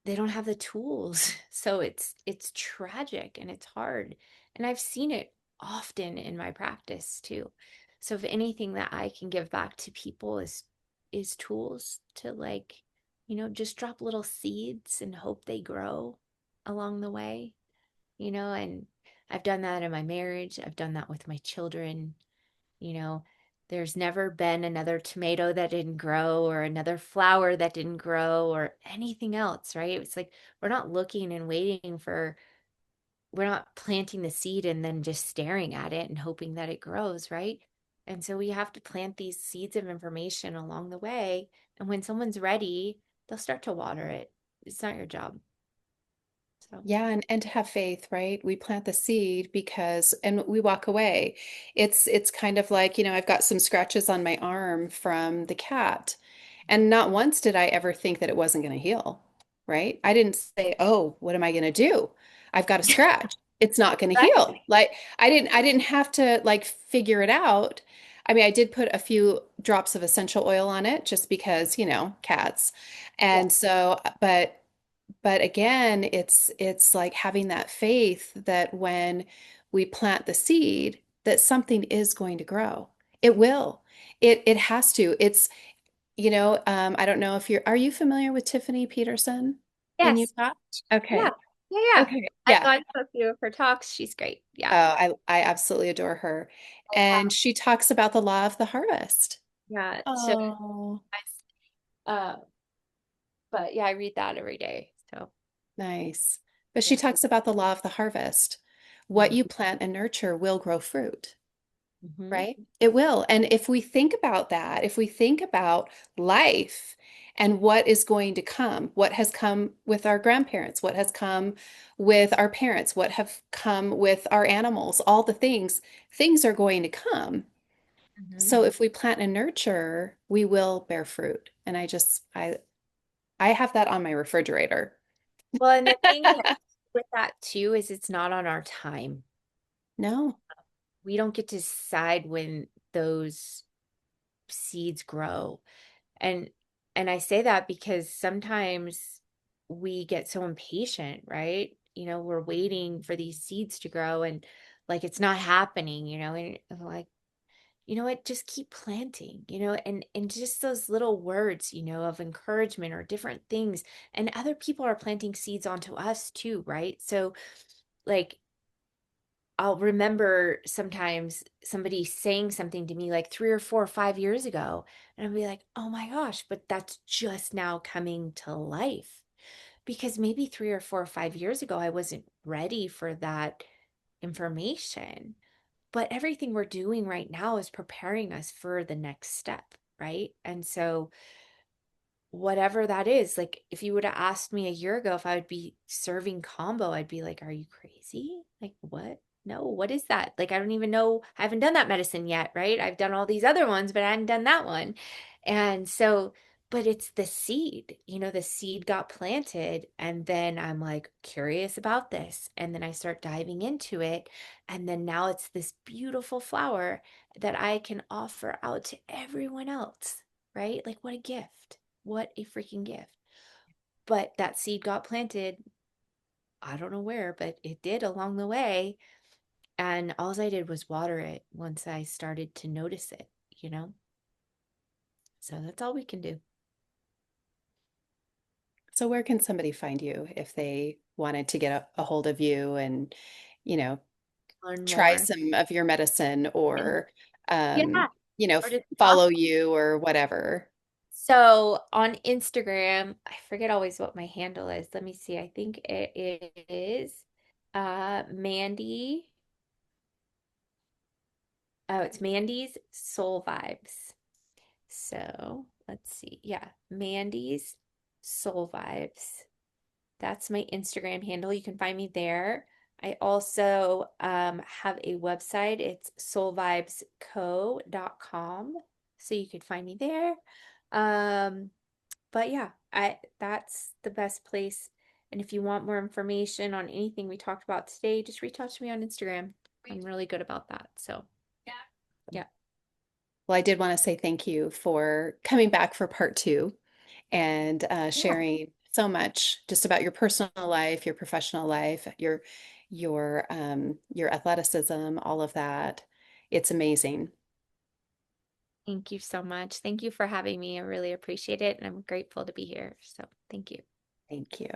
Speaker 2: they don't have the tools. So it's tragic and it's hard. And I've seen it often in my practice too. So if anything that I can give back to people is tools to like, just drop little seeds and hope they grow along the way, and I've done that in my marriage. I've done that with my children. You know, there's never been another tomato that didn't grow or another flower that didn't grow or anything else, right? It's like we're not looking and waiting we're not planting the seed and then just staring at it and hoping that it grows, right? And so we have to plant these seeds of information along the way. And when someone's ready, they'll start to water it. It's not your job. So,
Speaker 1: Yeah, and to have faith, right? We plant the seed because and we walk away. It's kind of like, I've got some scratches on my arm from the cat. And not once did I ever think that it wasn't going to heal, right? I didn't say, "Oh, what am I going to do? I've got a scratch. It's not going to
Speaker 2: right.
Speaker 1: heal." Like I didn't have to like figure it out. I mean, I did put a few drops of essential oil on it just because, cats.
Speaker 2: Yeah.
Speaker 1: And so, but again, it's like having that faith that when we plant the seed, that something is going to grow. It will. It has to. I don't know if are you familiar with Tiffany Peterson in
Speaker 2: Yes.
Speaker 1: Utah?
Speaker 2: Yeah.
Speaker 1: Okay.
Speaker 2: Yeah. Yeah.
Speaker 1: Okay.
Speaker 2: I've
Speaker 1: Yeah.
Speaker 2: gone to a few of her talks. She's great.
Speaker 1: Oh,
Speaker 2: Yeah.
Speaker 1: I absolutely adore her. And she talks about the law of the harvest.
Speaker 2: Yeah. So,
Speaker 1: Oh,
Speaker 2: uh, but yeah, I read that every day. So,
Speaker 1: nice. But she
Speaker 2: yeah.
Speaker 1: talks about the law of the harvest. What you plant and nurture will grow fruit.
Speaker 2: Mm-hmm.
Speaker 1: Right? It will. And if we think about that, if we think about life and what is going to come, what has come with our grandparents, what has come with our parents, what have come with our animals, all the things are going to come.
Speaker 2: Mm-hmm.
Speaker 1: So if we plant and nurture, we will bear fruit. And I have that on my refrigerator.
Speaker 2: Well, and the thing with that too is it's not on our time.
Speaker 1: No.
Speaker 2: We don't get to decide when those seeds grow. And and I say that because sometimes we get so impatient, right? We're waiting for these seeds to grow and like it's not happening, and I'm like, you know what, just keep planting, and just those little words, of encouragement or different things. And other people are planting seeds onto us too, right? So like I'll remember sometimes somebody saying something to me like 3 or 4 or 5 years ago, and I'll be like, oh my gosh, but that's just now coming to life. Because maybe 3 or 4 or 5 years ago, I wasn't ready for that information. But everything we're doing right now is preparing us for the next step, right? And so whatever that is, like if you would have asked me a year ago if I would be serving Kambo, I'd be like, are you crazy? Like, what? No, what is that? Like, I don't even know. I haven't done that medicine yet, right? I've done all these other ones, but I hadn't done that one. And so, but it's the seed, the seed got planted. And then I'm like curious about this. And then I start diving into it. And then now it's this beautiful flower that I can offer out to everyone else, right? Like, what a gift. What a freaking gift. But that seed got planted, I don't know where, but it did along the way. And all I did was water it once I started to notice it, you know? So that's all we can do.
Speaker 1: So where can somebody find you if they wanted to get a hold of you and, you know,
Speaker 2: Learn
Speaker 1: try
Speaker 2: more.
Speaker 1: some of your medicine or
Speaker 2: Yeah. Or just talk.
Speaker 1: follow you or whatever.
Speaker 2: So on Instagram, I forget always what my handle is. Let me see. I think it is Mandy. Oh, it's Mandy's Soul Vibes. So let's see. Yeah, Mandy's Soul Vibes. That's my Instagram handle. You can find me there. I also have a website. It's soulvibesco.com. So you could find me there. Um, but yeah, I that's the best place. And if you want more information on anything we talked about today, just reach out to me on Instagram. I'm really good about that. So yeah,
Speaker 1: Well, I did want to say thank you for coming back for part two and
Speaker 2: yeah.
Speaker 1: sharing so much just about your personal life, your professional life, your athleticism, all of that. It's amazing.
Speaker 2: Thank you so much. Thank you for having me. I really appreciate it, and I'm grateful to be here. So thank you.
Speaker 1: Thank you.